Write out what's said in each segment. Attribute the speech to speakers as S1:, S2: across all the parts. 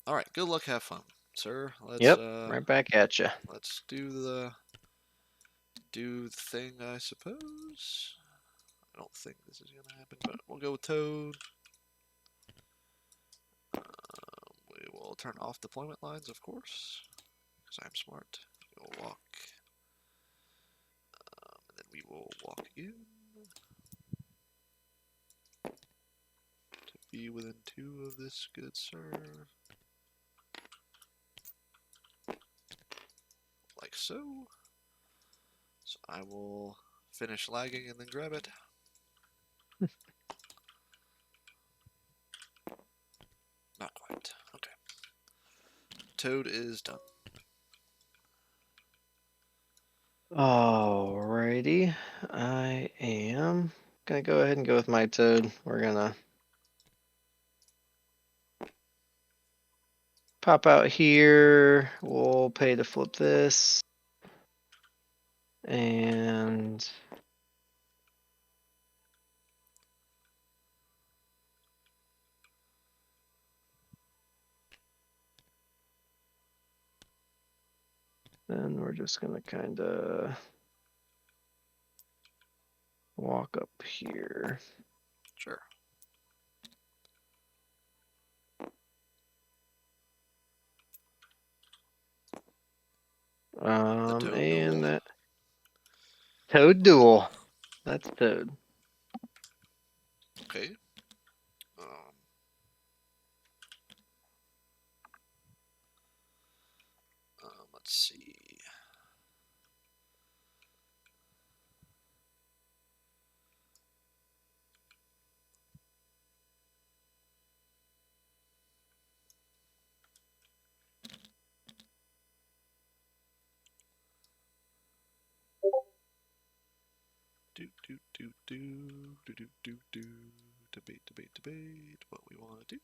S1: All right, good luck, have fun, sir.
S2: Yep, right back at you.
S1: Let's do the thing, I suppose. I don't think this is gonna happen, but we'll go with Toad. We will turn off deployment lines, of course, because I'm smart. We'll walk, and then we will walk in to be within 2 of this good sir, like so. So I will finish lagging and then grab it. Not quite. Okay. Toad is done.
S2: Alrighty, I am gonna go ahead and go with my Toad. We're gonna pop out here. We'll pay to flip this. And then we're just gonna kind of walk up here.
S1: Sure. Toad
S2: And
S1: duel.
S2: that Toad duel. That's Toad.
S1: Okay. Let's see. Debate what we want to do.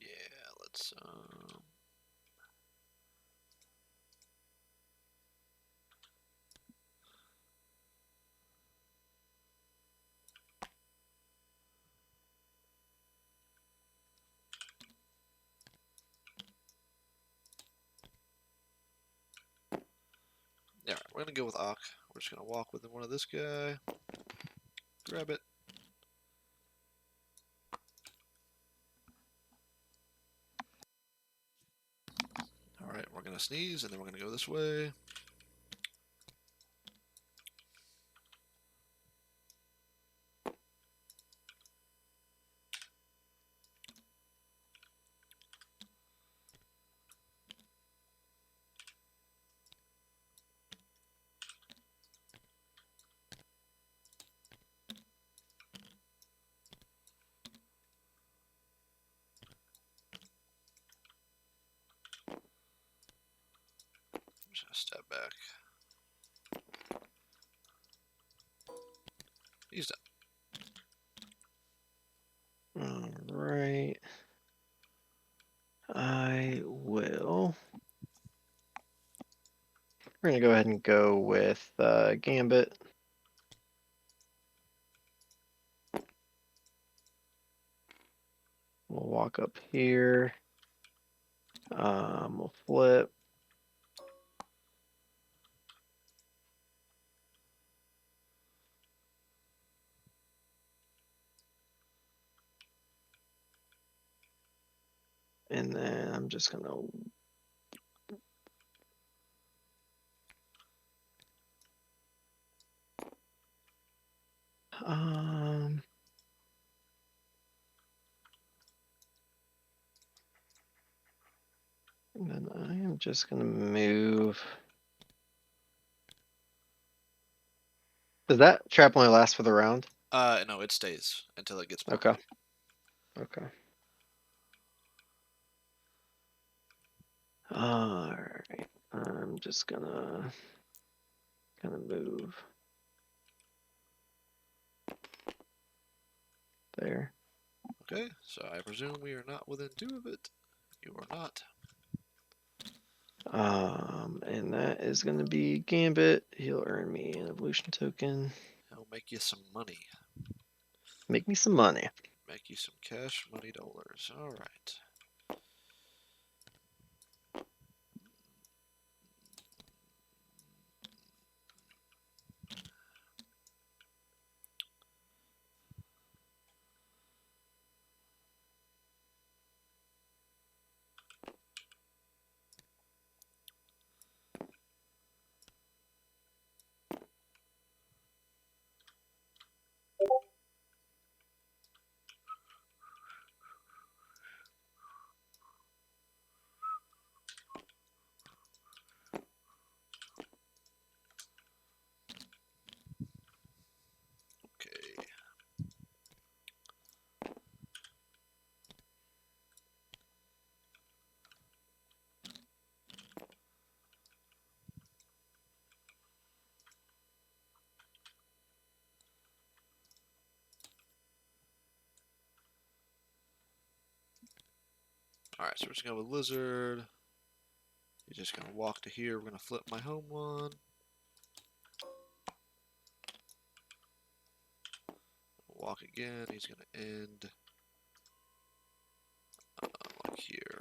S1: Yeah, let's yeah, we're gonna go with Apoc. We're just gonna walk within one of this guy, grab it. All right, we're gonna sneeze, and then we're gonna go this way. I'm just gonna step back. He's done.
S2: All right. I will. We're gonna go ahead and go with Gambit. We'll walk up here. We'll flip. And then I'm just gonna And then I am just gonna move. Does that trap only last for the round?
S1: No, it stays until it gets blocked.
S2: Okay. Okay. Alright. I'm just gonna kind of move there.
S1: Okay, so I presume we are not within 2 of it. You are not.
S2: And that is gonna be Gambit. He'll earn me an evolution token.
S1: He'll make you some money.
S2: Make me some money.
S1: Make you some cash money dollars. Alright. Okay. Alright, so we're just gonna go with Lizard. He's just gonna walk to here. We're gonna flip my home one. Walk again. He's gonna end like here.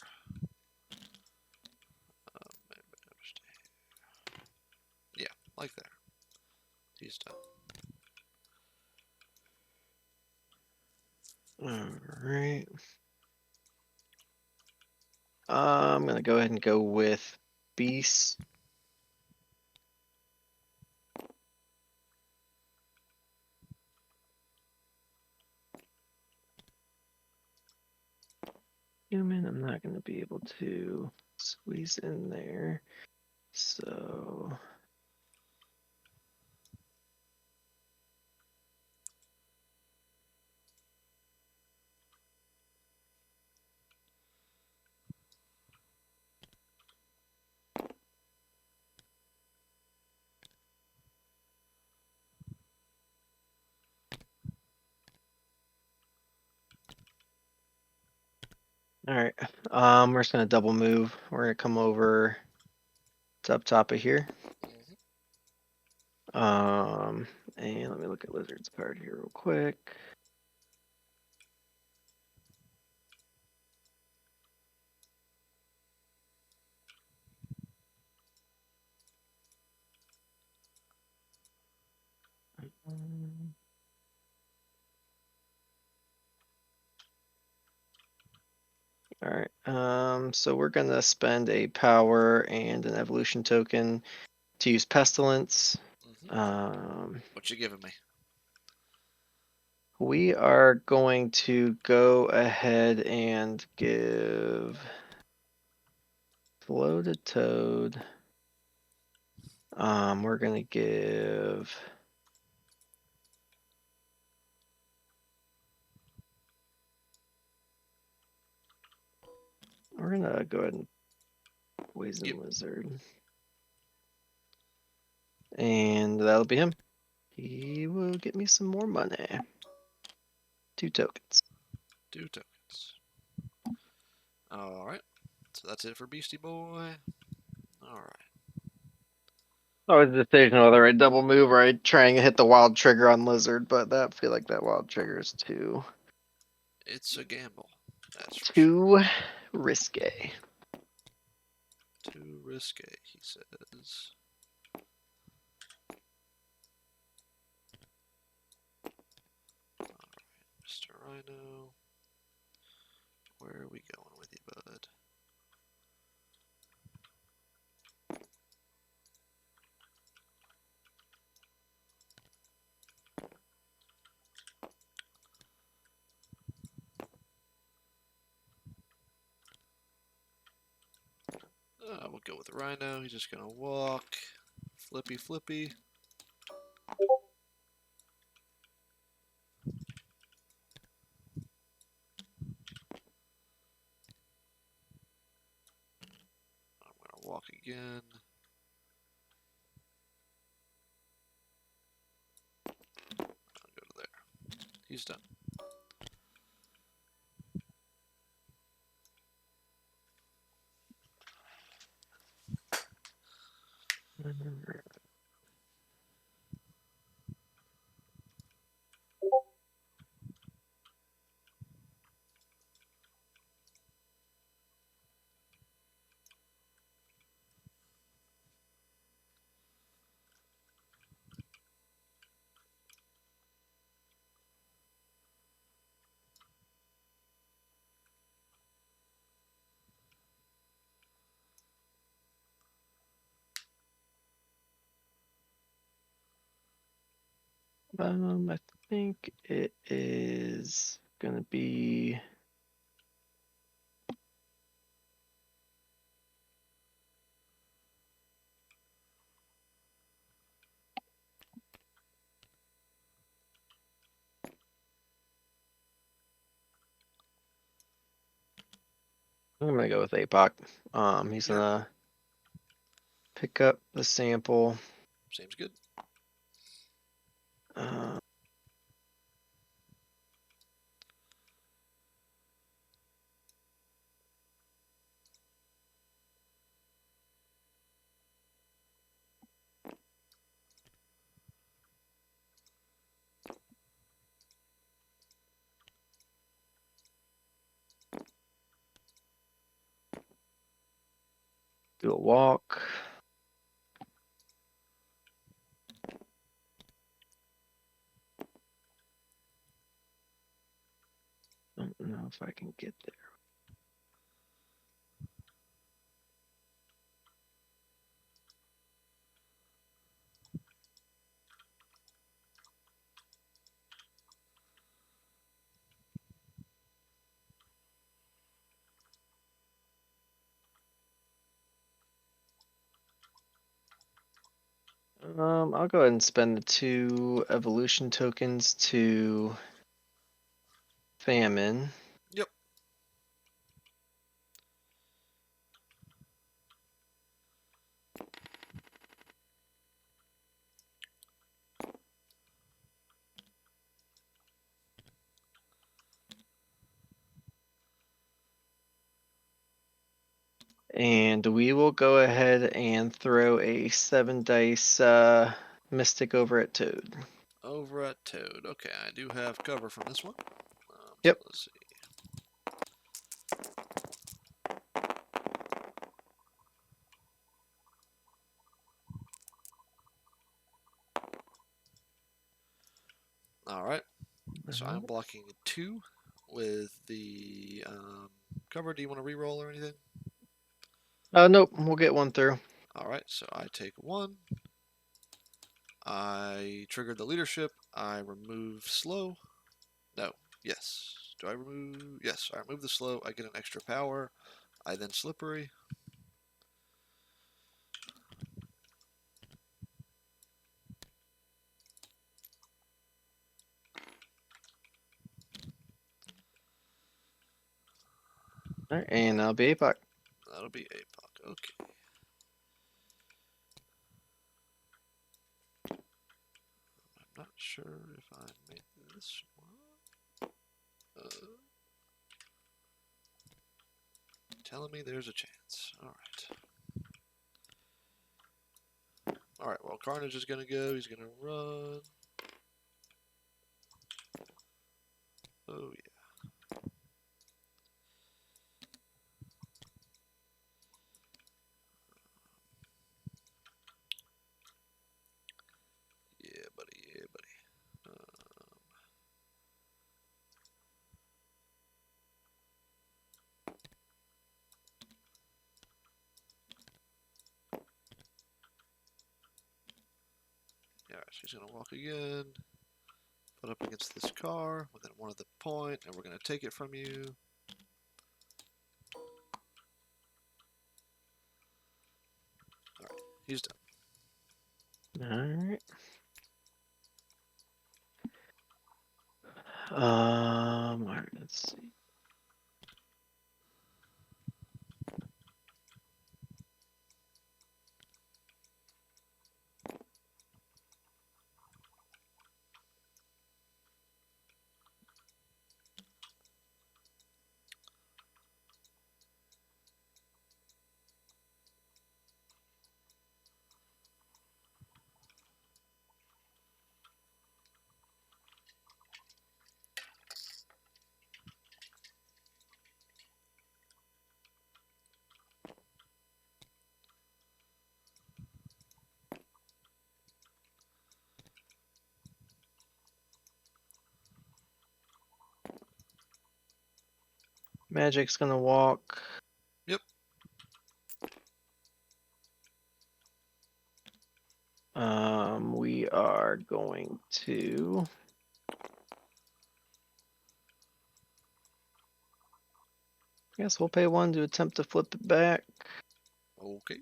S1: Yeah, like there. He's done.
S2: Alright. I'm gonna go ahead and go with Beast. Human, I'm not gonna be able to squeeze in there. So alright. We're just gonna double move. We're gonna come over to up top of here. And let me look at Lizard's card here real quick. All right. So we're gonna spend a power and an evolution token to use pestilence.
S1: What you giving me?
S2: We are going to go ahead and give Flow to Toad. We're gonna give we're gonna go ahead and poison Lizard. And that'll be him. He will get me some more money. 2 tokens.
S1: 2 tokens. Alright. So that's it for Beastie Boy. Alright.
S2: Always a decision whether I double move or I try and hit the wild trigger on Lizard, but I feel like that wild trigger is too
S1: It's a gamble. That's for sure.
S2: risque.
S1: Too risque, he says. Alright, Mr. Rhino. Where are we going with you, bud? go with the Rhino. He's just gonna walk. Flippy, flippy. I'm gonna walk again. I'll go to there. He's done.
S2: I think it is gonna be. I'm gonna go with Apoc. He's
S1: Yeah.
S2: gonna pick up the sample.
S1: Seems good.
S2: Uh, do a walk. Don't know if I can get there. I'll go ahead and spend the 2 evolution tokens to famine.
S1: Yep.
S2: And we will go ahead and throw a 7 dice mystic over at Toad.
S1: Over at Toad. Okay, I do have cover from this one.
S2: Yep.
S1: So let's see. All right. So I'm blocking 2 with the cover. Do you want to re-roll or anything?
S2: Nope, we'll get 1 through.
S1: All right. So I take 1. I triggered the leadership. I remove slow. No. Yes. Do I remove? Yes. I remove the slow. I get an extra power. I then slippery.
S2: All right, and I'll be Apoc.
S1: That'll be Apoc. Okay. I'm not sure if I made this one. Telling me there's a chance. All right. All right. Well, Carnage is gonna go. He's gonna run. Oh yeah. Yeah, buddy. Yeah, buddy. Yeah, she's gonna walk again. Put up against this car within 1 of the point, and we're gonna take it from you. He's done.
S2: Alright. Alright, let's see. Magic's gonna walk.
S1: Yep.
S2: We are going to. I guess we'll pay 1 to attempt to flip it back.
S1: Okay.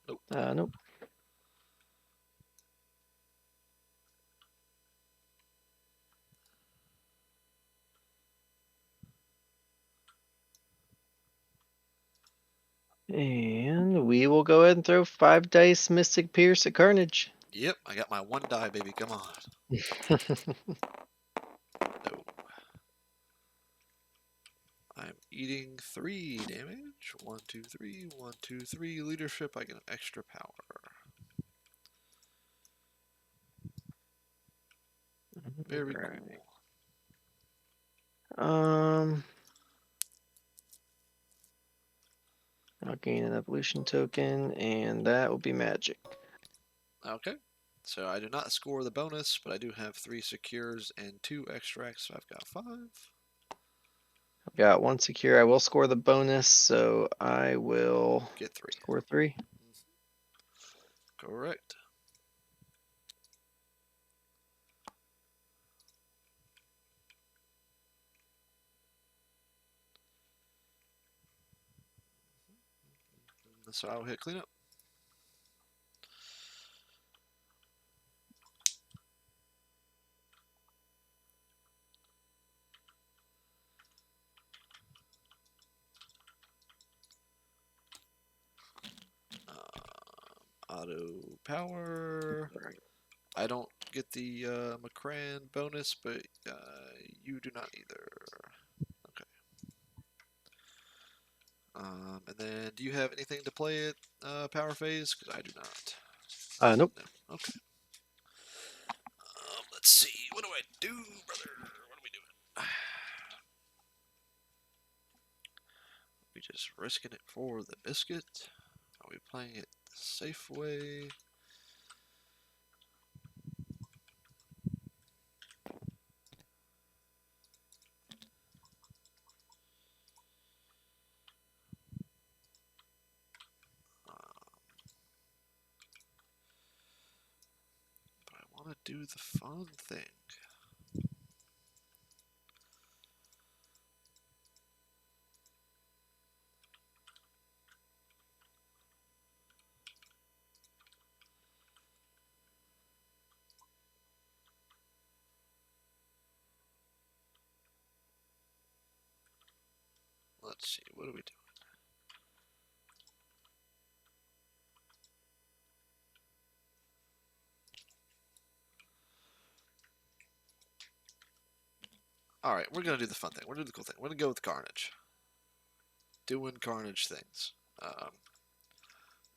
S1: Nope.
S2: Nope. And we will go ahead and throw 5 dice Mystic Pierce at Carnage.
S1: Yep. I got my 1 die, baby. Come on. No. I'm eating 3 damage. 1, 2, 3. 1, 2, 3. Leadership. I get an extra power. Very
S2: Right.
S1: cool.
S2: I'll gain an evolution token, and that will be magic.
S1: Okay. So I do not score the bonus, but I do have 3 secures and 2 extracts, so I've got 5.
S2: I've got 1 secure. I will score the bonus, so I will
S1: Get 3.
S2: score 3.
S1: Correct. So I'll hit cleanup. Auto power.
S2: Right.
S1: I don't get the McCran bonus, but you do not either. Okay. And then, do you have anything to play at power phase? Because I do not.
S2: Nope.
S1: No. Okay. Let's see. What do I do, brother? What are we doing? We just risking it for the biscuit? Are we playing it the safe way? But I want to do the fun thing. Let's see. What are we doing? Alright, we're going to do the fun thing. We're going to do the cool thing. We're going to go with Carnage. Doing Carnage things.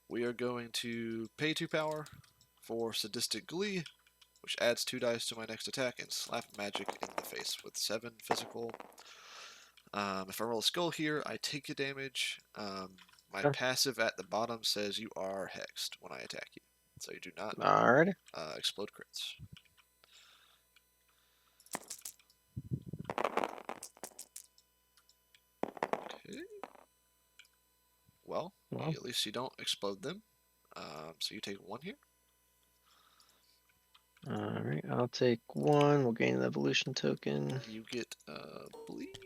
S1: We are going to pay 2 power for Sadistic Glee, which adds 2 dice to my next attack, and slap magic in the face with 7 physical. If I roll a skull here, I take a damage. My passive at the bottom says you are hexed when I attack you, so you do not
S2: Alright.
S1: explode crits. Okay. Well, at least you don't explode them. So you take 1 here.
S2: Alright, I'll take 1. We'll gain an evolution token.
S1: You get bleed.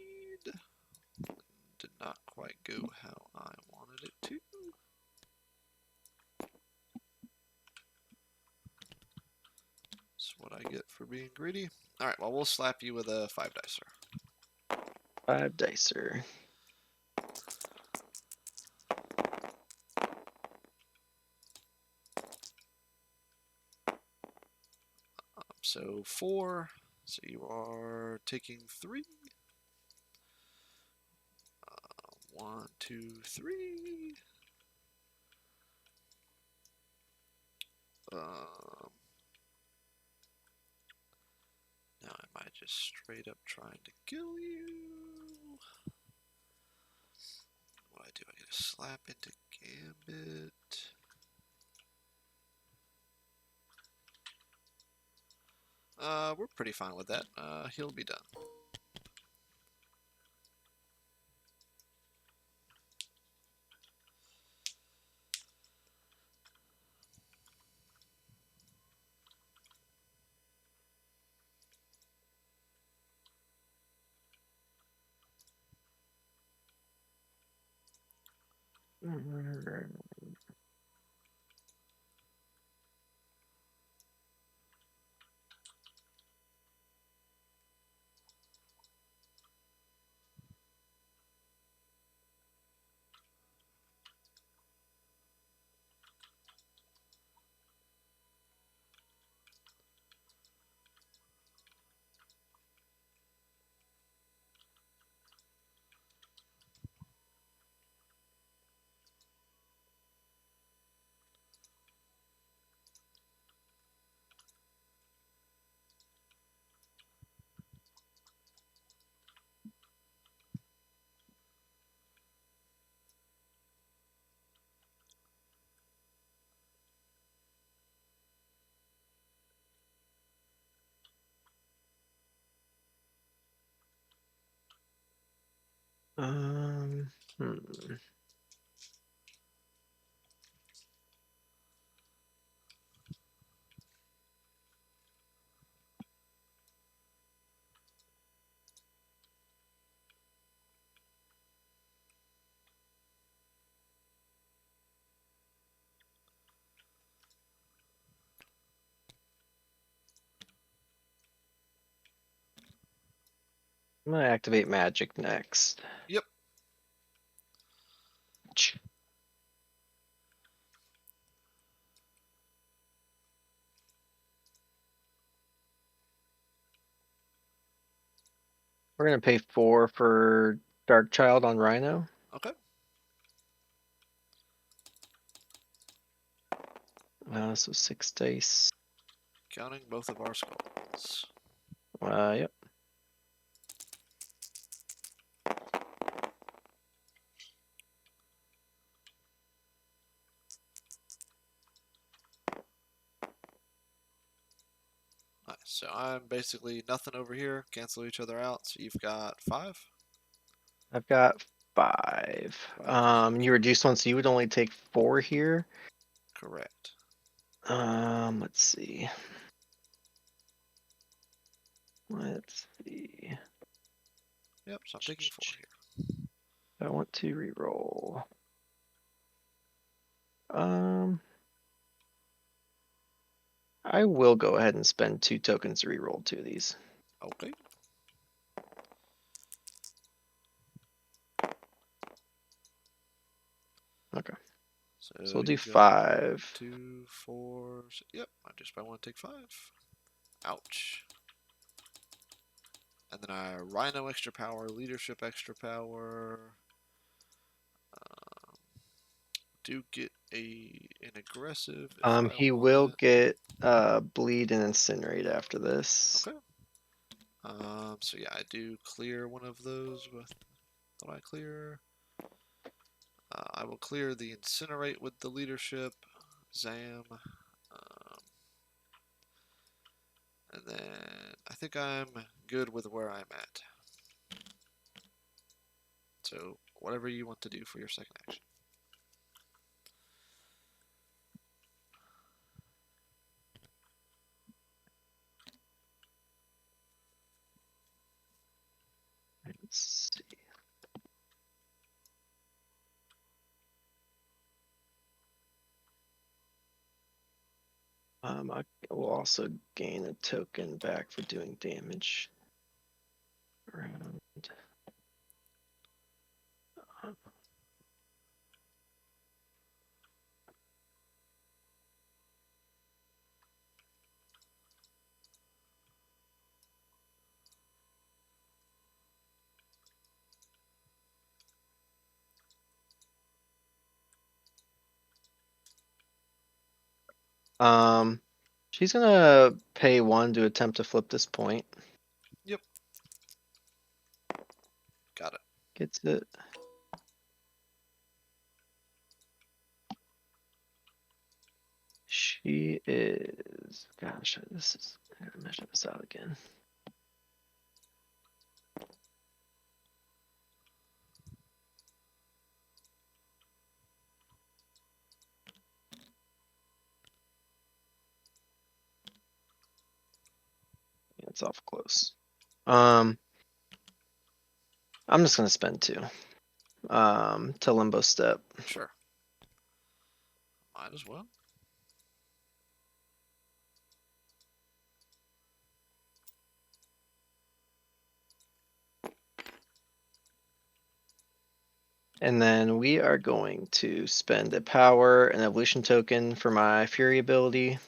S1: Did not quite go how I wanted it to. being greedy. All right, well, we'll slap you with a 5-dicer.
S2: 5-dicer.
S1: So 4. So you are taking 3. 1, 2, 3. Now am I just straight up trying to kill you? What do? I get a slap into Gambit. We're pretty fine with that. He'll be done.
S2: Um, hmm. I'm gonna activate magic next.
S1: Yep.
S2: We're gonna pay 4 for Dark Child on Rhino.
S1: Okay.
S2: So 6 dice.
S1: Counting both of our skulls.
S2: Yep.
S1: Nice. So I'm basically nothing over here. Cancel each other out. So you've got 5.
S2: I've got 5.
S1: 5.
S2: You reduced one, so you would only take 4 here.
S1: Correct.
S2: Let's see. Let's see.
S1: Yep. So I'm taking 4 here.
S2: I want to reroll. I will go ahead and spend 2 tokens to reroll 2 of these.
S1: Okay.
S2: Okay.
S1: So
S2: So we'll do
S1: you got
S2: 5.
S1: 2, 4. So, yep. I just might want to take 5. Ouch. And then I Rhino extra power, leadership extra power. Do get an aggressive if I
S2: He
S1: want
S2: will
S1: it.
S2: get bleed and incinerate after this.
S1: Okay. So yeah, I do clear one of those with what I clear. I will clear the incinerate with the leadership. Zam. And then I think I'm good with where I'm at. So whatever you want to do for your second action.
S2: Let's see. I will also gain a token back for doing damage. Around. She's gonna pay 1 to attempt to flip this point.
S1: Yep. Got it.
S2: Gets it. She is. Gosh, this is. I gotta measure this out again. Yeah, it's awful close. I'm just gonna spend 2. To limbo step.
S1: Sure. Might as well.
S2: And then we are going to spend a power and evolution token for my Fury ability.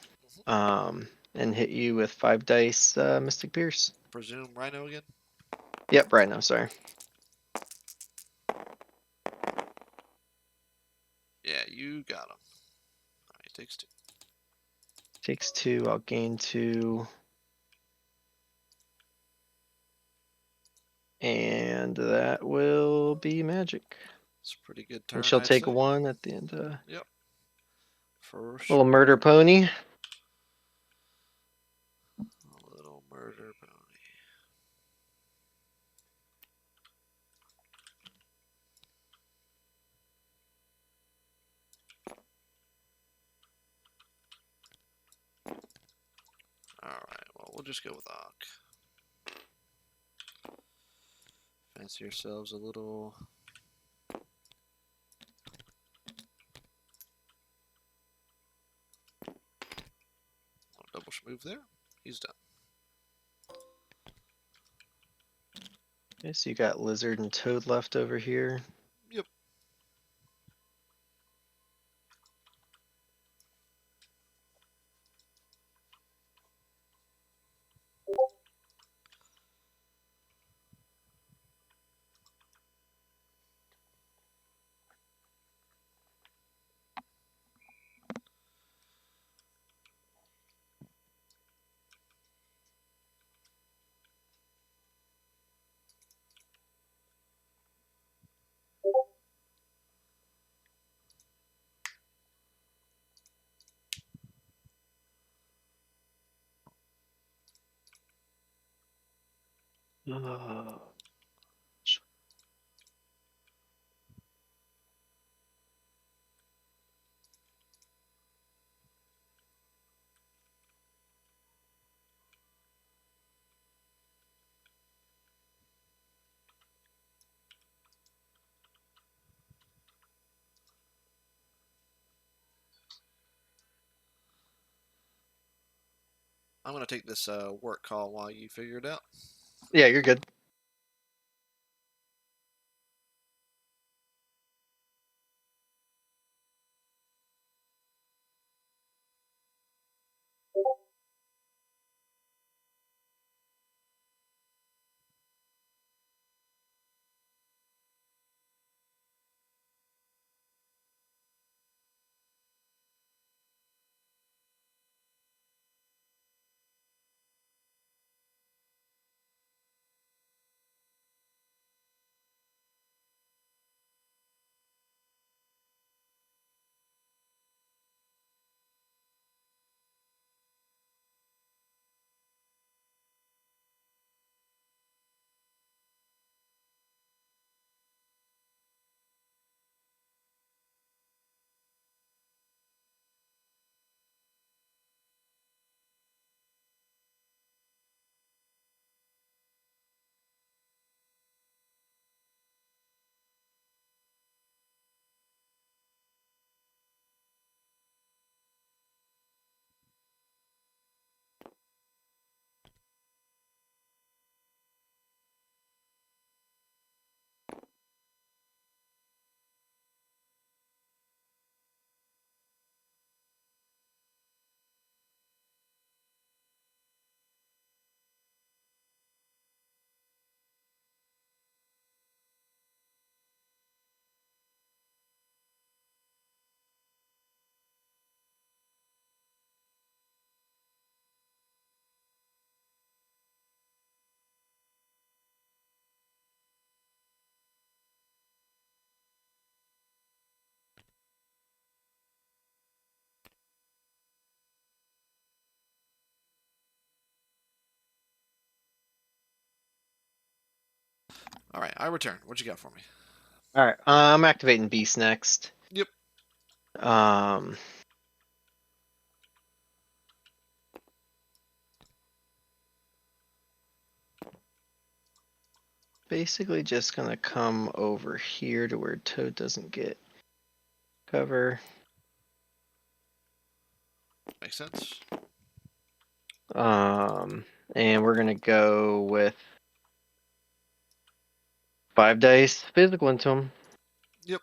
S2: And hit you with 5 dice Mystic Pierce.
S1: Presume Rhino again?
S2: Yep, right now, sorry.
S1: Yeah, you got him. Alright, he takes 2.
S2: Takes 2, I'll gain 2. And that will be magic.
S1: It's a pretty good turn,
S2: And she'll
S1: I'd
S2: take
S1: say.
S2: 1 at the end.
S1: Yep. For
S2: Little
S1: sure.
S2: murder pony.
S1: A little murder pony. Alright, well, we'll just go with Apoc. Fancy yourselves a little. Double move there. He's done.
S2: Okay, so you got lizard and toad left over here.
S1: Yep.
S2: Oh.
S1: I'm gonna take this work call while you figure it out.
S2: Yeah, you're good.
S1: All right, I return. What you got for me?
S2: All right, I'm activating Beast next.
S1: Yep.
S2: Um, basically just gonna come over here to where Toad doesn't get cover.
S1: Makes sense.
S2: And we're gonna go with 5 dice physical into him.
S1: Yep.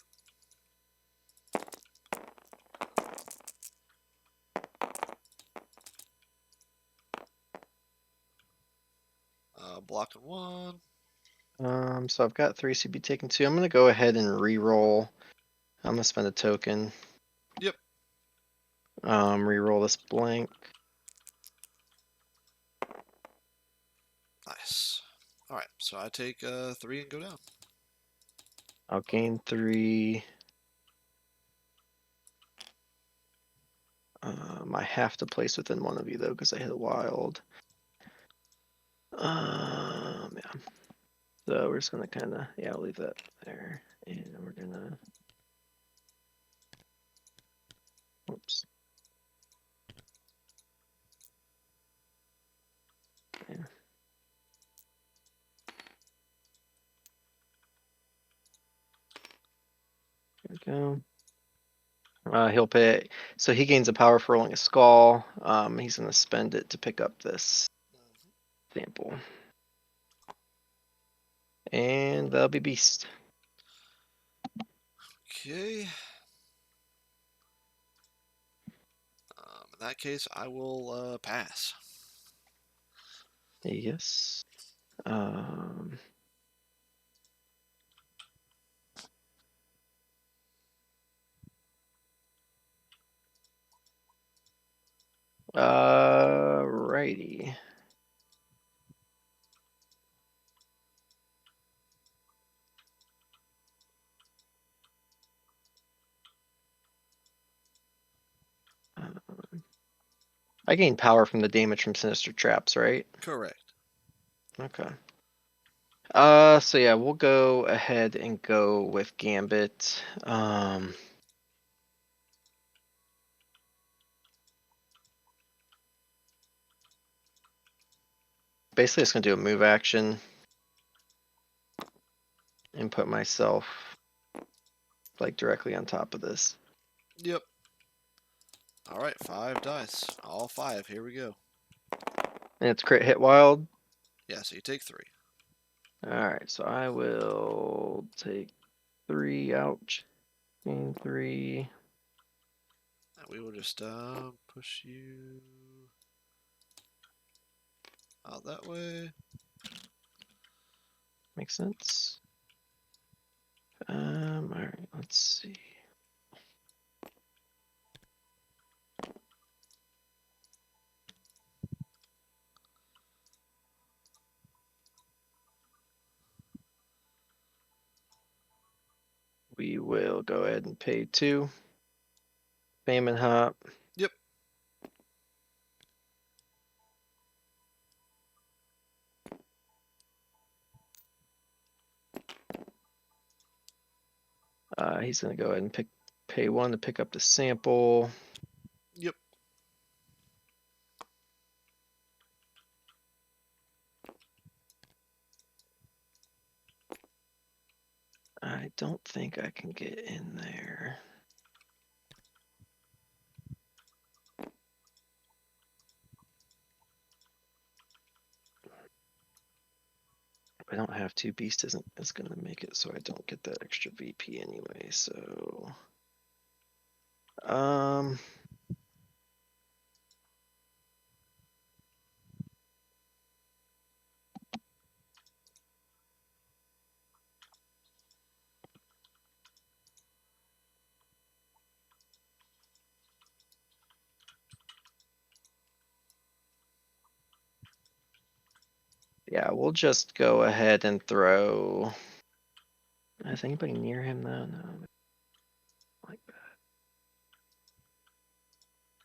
S1: Blocking 1.
S2: So I've got 3 CB taken 2. I'm gonna go ahead and re-roll. I'm gonna spend a token.
S1: Yep.
S2: Re-roll this blank.
S1: Nice. All right, so I take 3 and go down.
S2: I'll gain 3. I have to place within one of you though, because I hit a wild. Yeah. So we're just gonna kind of, yeah, I'll leave that there, and we're gonna. Oops. Yeah. There we go. He'll pay. So he gains a power for rolling a skull. He's gonna spend it to pick up this sample, and that'll be beast.
S1: Okay. In that case, I will pass.
S2: Yes. Um. Righty. I gain power from the damage from sinister traps, right?
S1: Correct.
S2: Okay. So yeah, we'll go ahead and go with Gambit. Basically, just gonna do a move action and put myself like directly on top of this.
S1: Yep. All right, 5 dice. All 5. Here we go.
S2: And it's crit hit wild.
S1: Yeah, so you take 3.
S2: All right, so I will take 3. Ouch. Gain 3.
S1: And we will just push you out that way.
S2: Makes sense. All right, let's see. We will go ahead and pay 2. Famine hop.
S1: Yep.
S2: He's gonna go ahead and pay 1 to pick up the sample.
S1: Yep.
S2: I don't think I can get in there. If I don't have 2, beast isn't gonna make it, so I don't get that extra VP anyway. So, yeah, we'll just go ahead and throw. Is anybody near him though? No. Like that.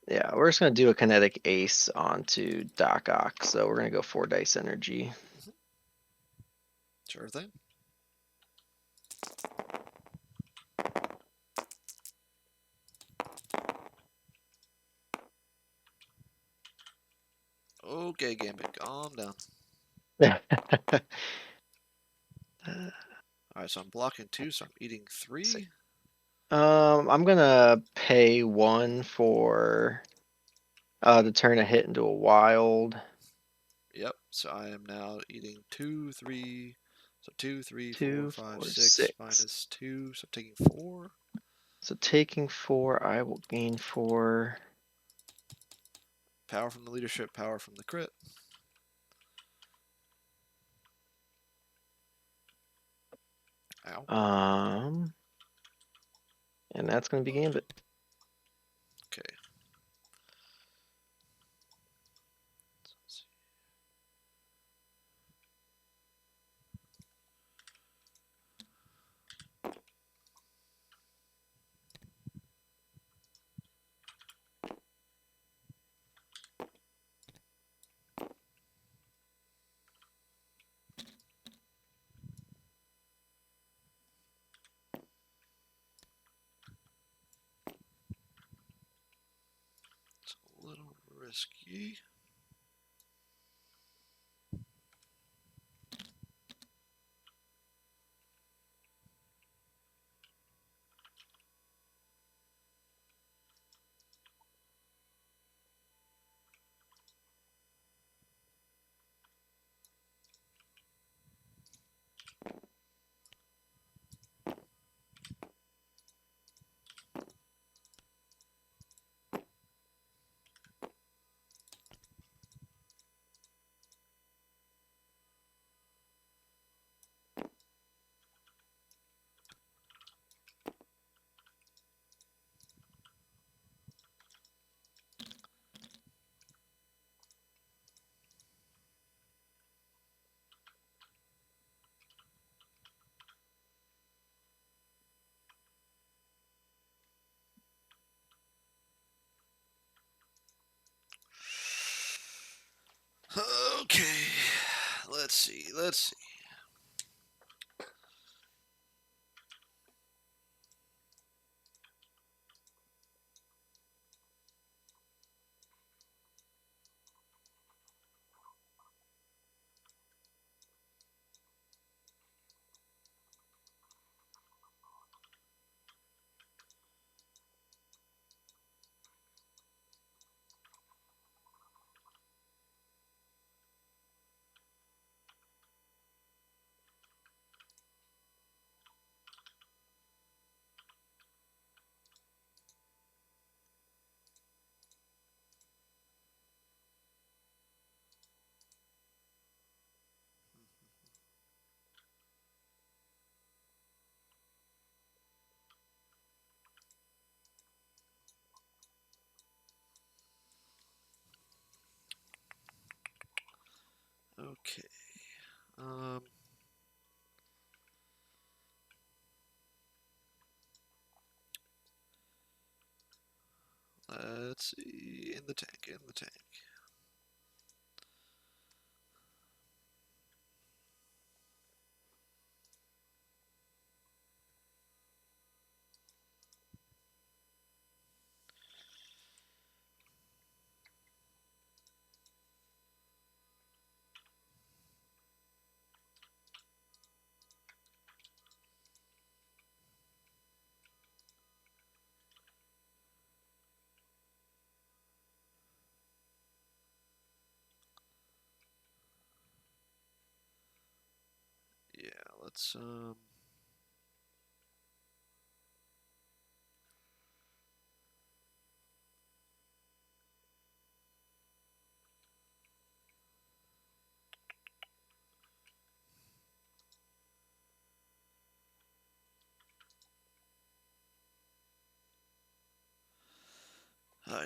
S2: Yeah, we're just gonna do a kinetic ace onto Doc Ock. So we're gonna go 4 dice energy.
S1: Sure thing. Okay, Gambit, calm down. Alright, so I'm blocking 2, so I'm eating 3.
S2: I'm gonna pay 1 for to turn a hit into a wild.
S1: Yep, so I am now eating 2, 3. So 2, 3, 4,
S2: 2,
S1: 5,
S2: 4,
S1: 6
S2: 6.
S1: minus 2, so I'm taking 4.
S2: So taking 4, I will gain 4.
S1: Power from the leadership, power from the crit. Ow.
S2: And that's gonna be Gambit.
S1: Okay. Let's see. It's a little risky. Okay. Let's see. Okay. Um. Let's see. In the tank. In the tank. Yeah. Let's.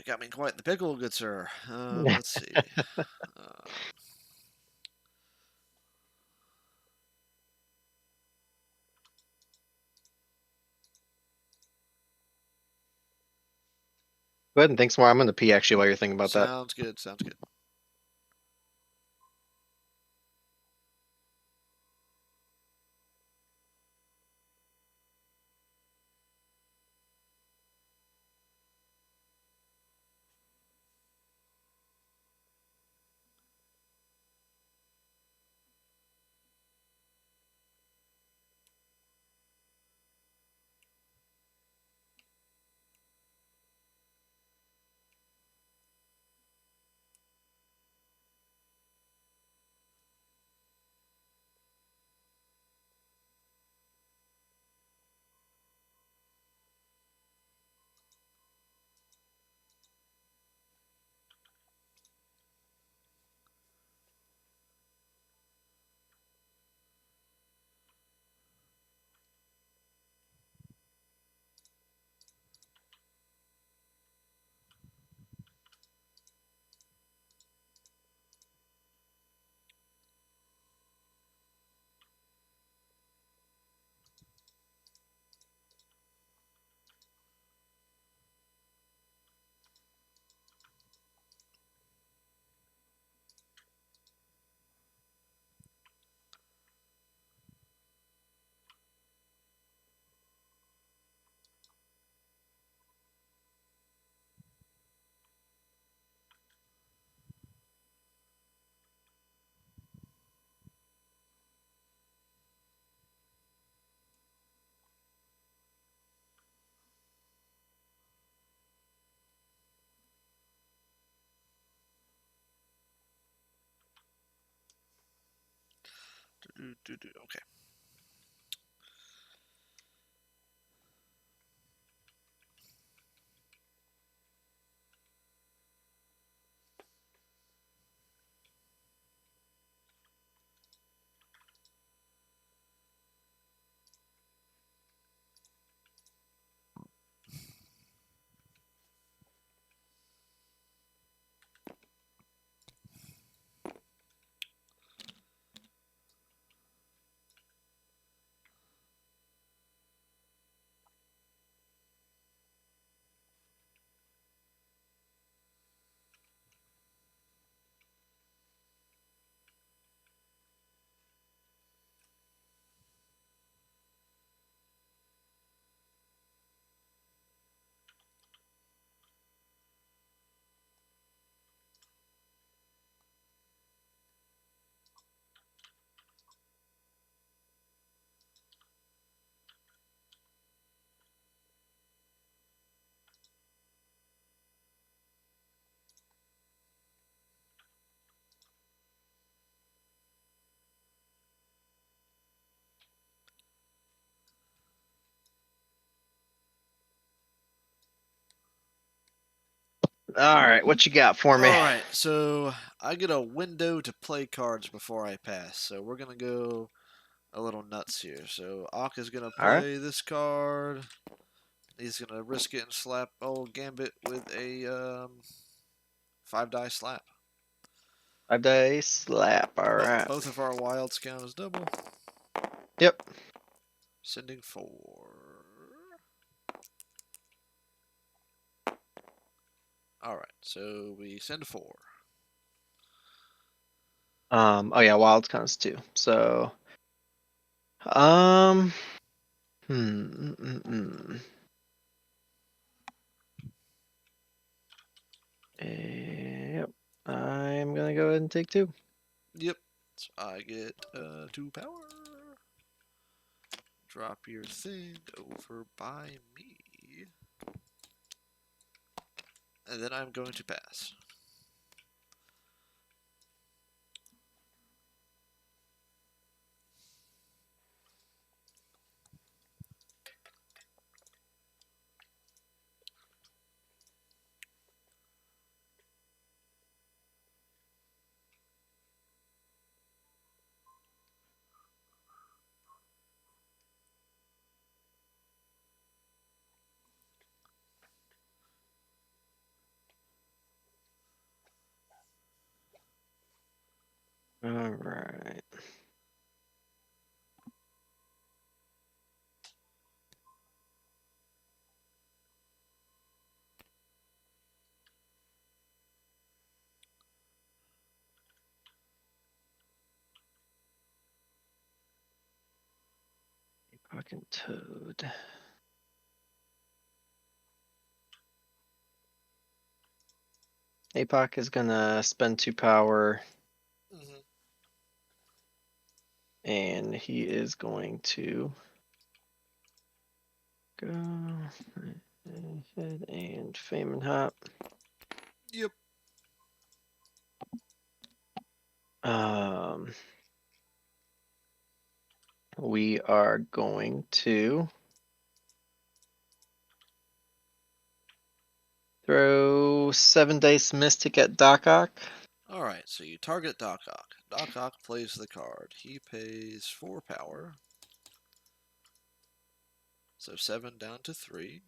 S1: Got me quite in the pickle, good sir. Let's see. Um,
S2: Go ahead and think some more. I'm gonna pee actually while you're thinking about that.
S1: sounds good. Sounds good. Okay.
S2: All right, what you got for me?
S1: All right, so I get a window to play cards before I pass. So we're gonna go a little nuts here. So Apoc is gonna
S2: All right,
S1: play this card. He's gonna risk it and slap old Gambit with a 5 die slap.
S2: 5 day slap. All right.
S1: Both of our wilds count as double.
S2: Yep.
S1: Sending 4. All right, so we send 4.
S2: Oh yeah, wild counts too. So, um, Yep. I'm gonna go ahead and take 2.
S1: Yep. So I get 2 power. Drop your thing over by me. And then I'm going to pass.
S2: All right. Fucking toad. Apoc is gonna spend 2 power,
S1: Mm-hmm.
S2: and he is going to go ahead and Fame and Hop.
S1: Yep.
S2: We are going to throw 7 dice Mystic at Doc.
S1: Alright, so you target Doc Ock. Doc Ock plays the card. He pays 4 power. So 7 down to 3.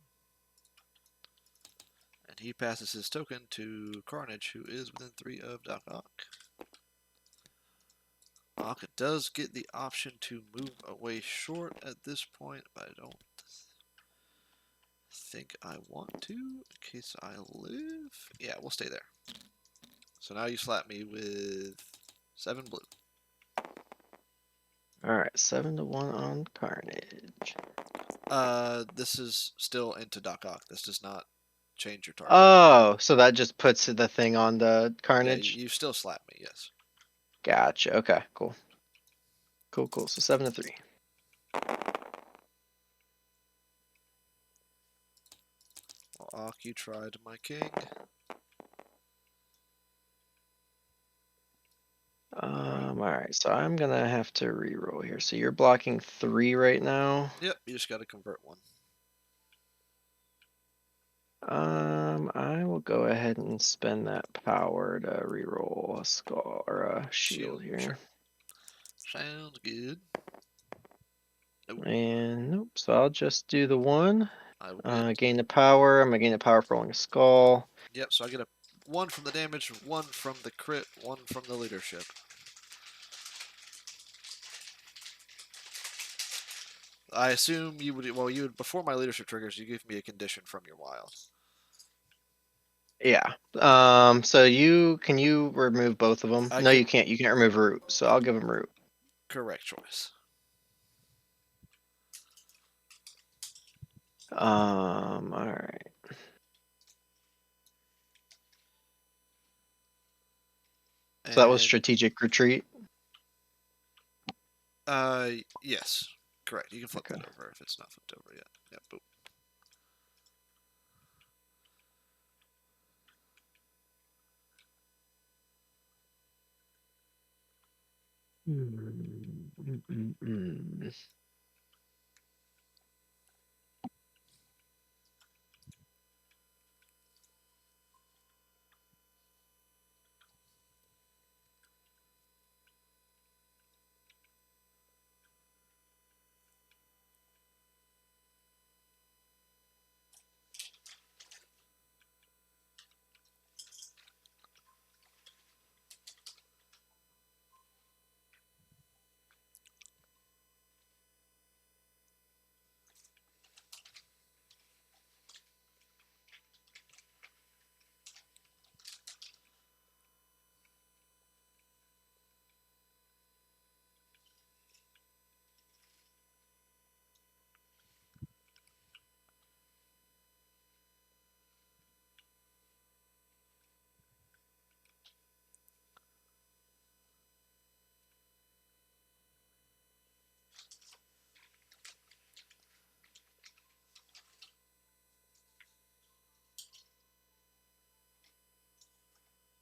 S1: And he passes his token to Carnage, who is within 3 of Doc Ock. Ock does get the option to move away short at this point, but I don't think I want to, in case I live. Yeah, we'll stay there. So now you slap me with 7 blue.
S2: Alright, 7-1 on Carnage.
S1: This is still into Doc Ock. This does not change your target.
S2: Oh, so that just puts the thing on the
S1: Yeah,
S2: Carnage?
S1: you still slap me, yes.
S2: Gotcha. Okay, cool. Cool. So 7-3.
S1: Well, Ock, you tried my king.
S2: Alright. right, so I'm gonna have to re-roll here. So you're blocking 3 right now.
S1: Yep, you just got to convert one.
S2: I will go ahead and spend that power to re-roll a skull or a shield here.
S1: Sure. Sounds good. Nope.
S2: And nope, so I'll just do the one.
S1: I will get.
S2: Gain the power. I'm gonna gain the power for rolling a skull.
S1: Yep, so I get a 1 from the damage, 1 from the crit, 1 from the leadership. I assume you would. Well, you would before my leadership triggers. You give me a condition from your wild.
S2: Yeah. So can you remove both of them?
S1: I
S2: No,
S1: can.
S2: you can't. You can't remove root. So I'll give him root.
S1: Correct choice.
S2: All right. So that was
S1: And
S2: strategic retreat.
S1: yes, correct. You can flip
S2: Okay.
S1: that over if it's not flipped over yet. Yep. Boop.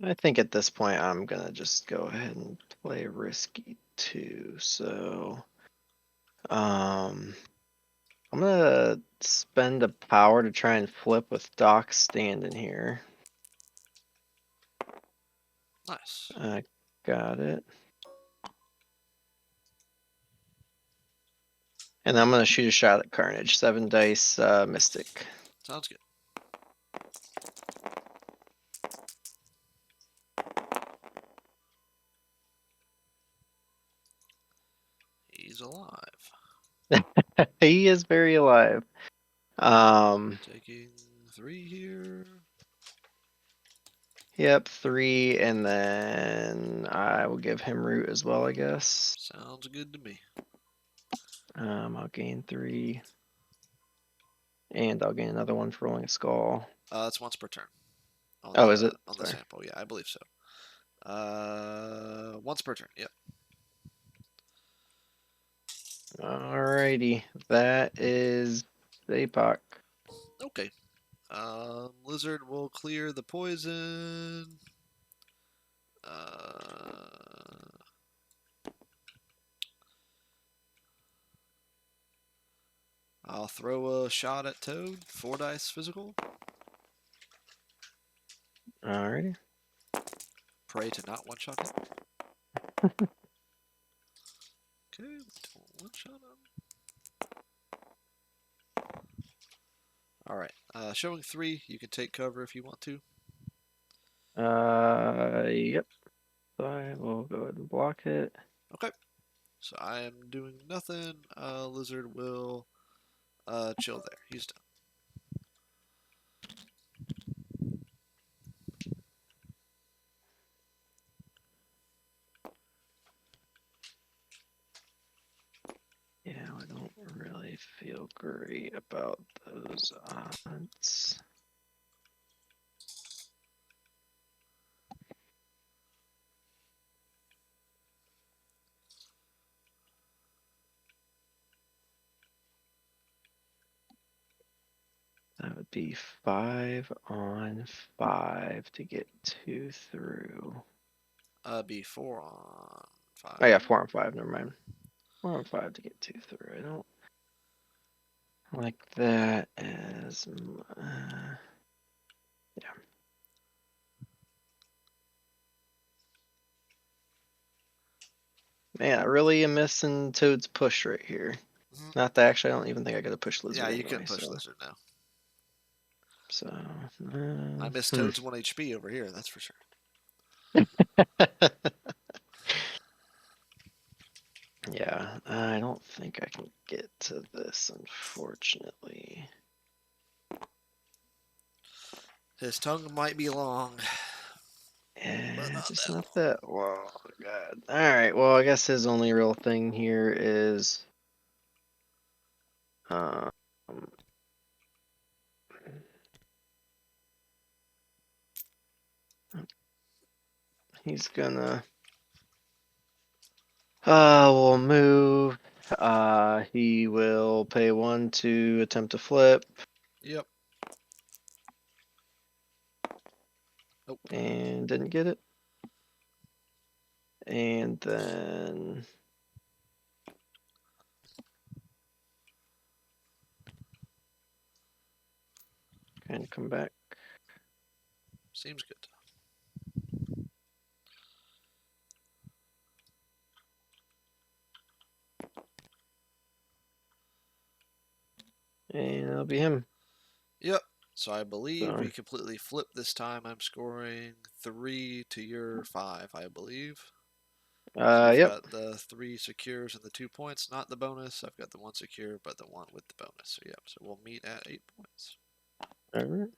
S2: I think at this point I'm gonna just go ahead and play risky too. So, I'm gonna spend a power to try and flip with Doc standing here.
S1: Nice.
S2: I got it. And I'm gonna shoot a shot at Carnage. 7 dice, Mystic.
S1: Sounds good. He's alive.
S2: He is very alive.
S1: Taking 3 here.
S2: Yep, 3, and then I will give him root as well, I guess.
S1: Sounds good to me.
S2: I'll gain 3, and I'll gain another one for rolling a skull.
S1: That's once per turn.
S2: Oh, is it?
S1: On the
S2: Sorry.
S1: sample, yeah, I believe so. Once per turn. Yep.
S2: Alrighty, that is Apoc.
S1: Okay. Lizard will clear the poison. I'll throw a shot at Toad. 4 dice physical.
S2: Alrighty.
S1: Pray to not one shot him. Okay, don't one shot him. Alright. Showing 3, you can take cover if you want to.
S2: Yep. So I will go ahead and block it.
S1: Okay. So I am doing nothing. Lizard will chill there. He's done.
S2: Yeah, I don't really feel great about those odds. That would be 5 on 5 to get 2 through.
S1: Be 4 on 5.
S2: Oh yeah, 4 on 5. Never mind. 4 on 5 to get 2 through. I don't like that as. Yeah. Man, I really am missing Toad's push right here.
S1: Mhm.
S2: Not that actually, I don't even think I got to push Lizard
S1: Yeah, you
S2: anyway.
S1: couldn't push Lizard now.
S2: So.
S1: I miss Toad's 1 HP over here, that's for sure.
S2: Yeah, I don't think I can get to this, unfortunately.
S1: His tongue might be long, but
S2: Yeah,
S1: not
S2: just
S1: that
S2: not
S1: long.
S2: that. Whoa, God. All right. Well, I guess his only real thing here is, um, he's gonna, we'll move. He will pay 1 to attempt to flip,
S1: Yep. Nope.
S2: and didn't get it. And then kind of come back.
S1: Seems good.
S2: And that'll be him.
S1: Yep. So I believe
S2: So,
S1: we completely flipped this time. I'm scoring 3 to your 5, I believe. So you've
S2: yep.
S1: got the 3 secures and the 2 points, not the bonus. I've got the 1 secure, but the 1 with the bonus. So yep. So we'll meet at 8 points.
S2: All right.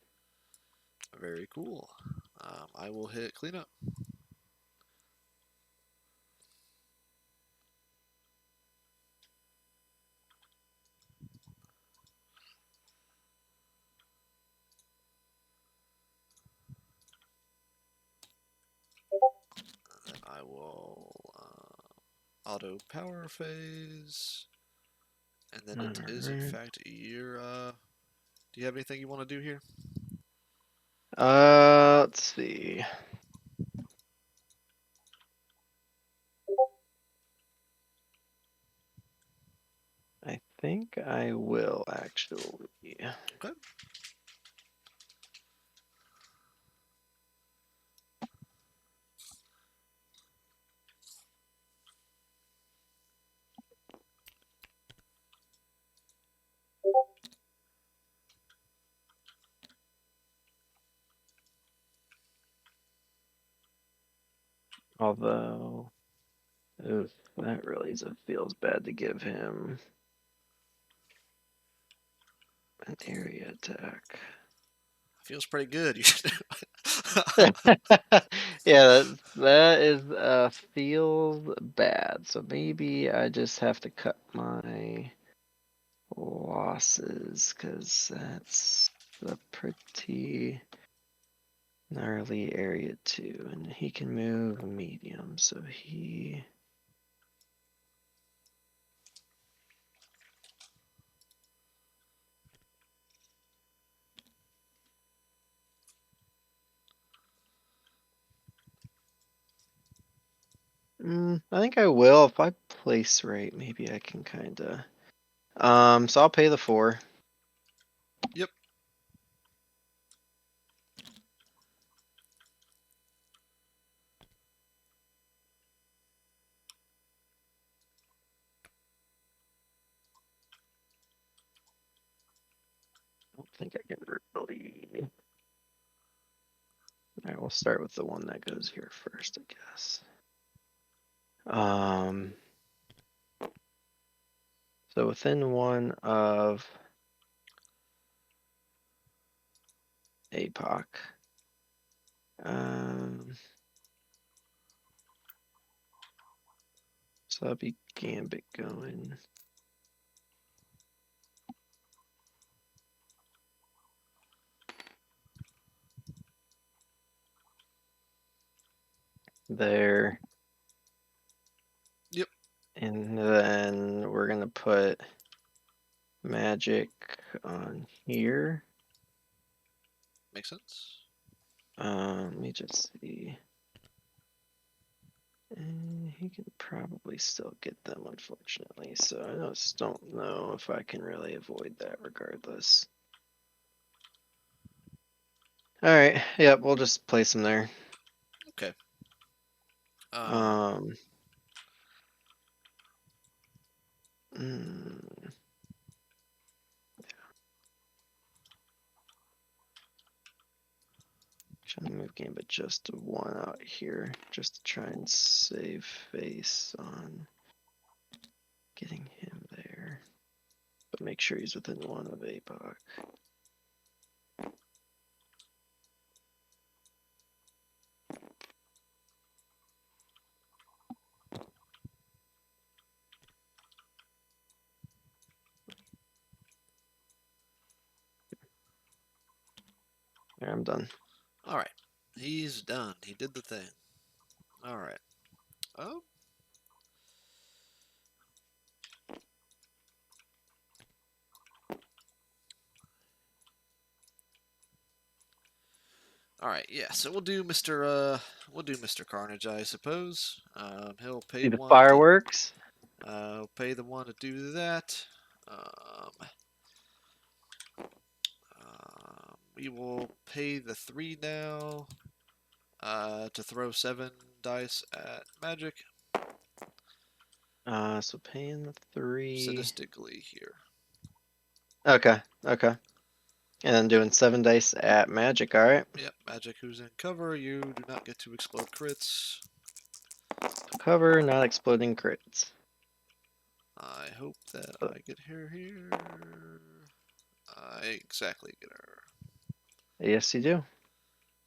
S1: Very cool. I will hit cleanup. And then I will auto power phase. And then it is in
S2: All
S1: fact your do you have anything you want to do here?
S2: right. Let's see. I think I will actually.
S1: Okay.
S2: Although, oof, that really feels bad to give him an area attack.
S1: Feels pretty good.
S2: Yeah, that is feels bad. So maybe I just have to cut my losses because that's a pretty gnarly area too, and he can move medium, so he. I think I will if I place right. Maybe I can kind of. So I'll pay the 4.
S1: Yep.
S2: I don't think I can really. I will start with the one that goes here first, I guess. So within 1 of Apoc. So that'd be Gambit going. There.
S1: Yep.
S2: And then we're gonna put magic on here.
S1: Makes sense.
S2: Let me just see. He can probably still get them, unfortunately. So I just don't know if I can really avoid that regardless. All right. Yep. We'll just place him there.
S1: Okay.
S2: Um. mm, Trying to move Gambit just to one out here, just to try and save face on getting him there. But make sure he's within one of Apoc. There, I'm done.
S1: All right. He's done. He did the thing. All right. Oh. All right. Yeah. So we'll do Mr. Carnage, I suppose. He'll pay
S2: See the
S1: one to do.
S2: fireworks?
S1: Pay the one to do that. Um, we will pay the 3 now. To throw 7 dice at magic.
S2: So paying the 3.
S1: Sadistically here.
S2: Okay. Okay. And then doing 7 dice at magic. All right.
S1: Yep, magic who's in cover. You do not get to explode crits.
S2: Cover, not exploding crits.
S1: I hope that
S2: Uh,
S1: I get her here. I exactly get her.
S2: Yes, you do.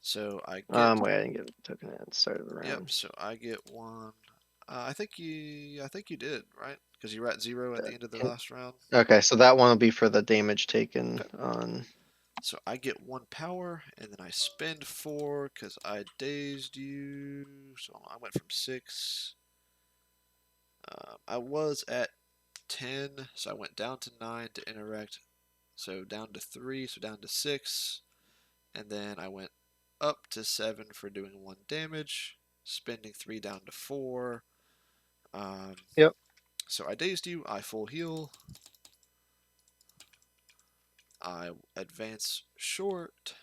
S1: So I get.
S2: Wait, I didn't get a token at the start of the
S1: Yep.
S2: round.
S1: So I get 1. I think you did, right? Because you were at 0 at the end of the
S2: Can-
S1: last round.
S2: Okay, so that one will be for the damage taken
S1: Okay.
S2: on.
S1: So I get 1 power, and then I spend 4 because I dazed you. So I went from 6. I was at 10, so I went down to 9 to interact. So down to 3, so down to 6. And then I went up to 7 for doing 1 damage, spending 3 down to 4.
S2: Yep.
S1: So I dazed you, I full heal. I advance short.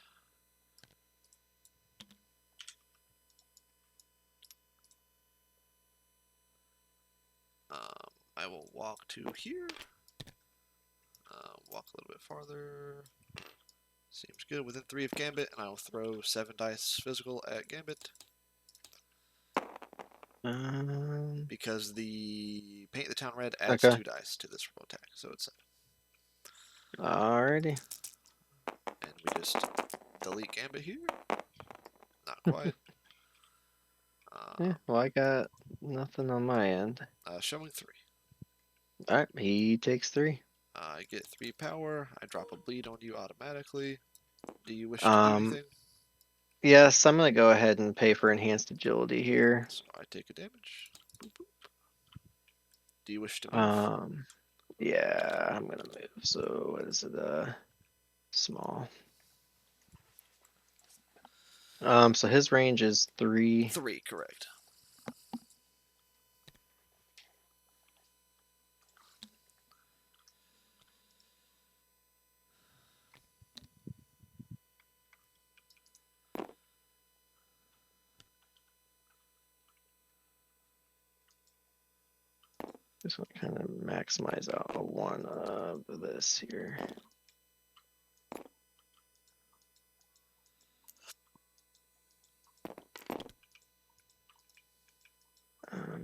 S1: I will walk to here. Walk a little bit farther. Seems good. Within 3 of Gambit, and I will throw 7 dice physical at Gambit. Because the Paint the Town Red adds
S2: Okay.
S1: 2 dice to this roll attack, so it's 7.
S2: Alrighty.
S1: And we just delete Gambit here. Not quite.
S2: Yeah, well, I got nothing on my end.
S1: Showing 3.
S2: Alright, he takes 3.
S1: I get 3 power. I drop a bleed on you automatically. Do you wish to do
S2: Um,
S1: anything?
S2: yes, I'm gonna go ahead and pay for enhanced agility here.
S1: So I take a damage. Boop, boop. Do you wish to move?
S2: Yeah, I'm gonna move. So what is it? Small. So his range is 3.
S1: 3, correct.
S2: Just want to kind of maximize out a 1 of this here.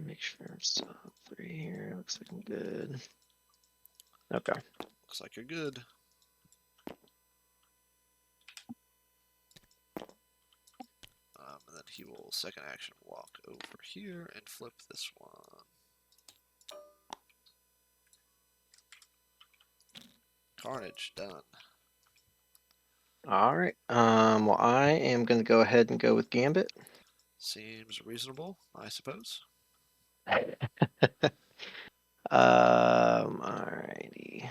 S2: Make sure I'm still at 3 here. Looks like I'm good. Okay.
S1: Looks like you're good. And then he will second action walk over here and flip this one. Carnage, done.
S2: All right. Well, I am going to go ahead and go with Gambit.
S1: Seems reasonable, I suppose.
S2: Alrighty.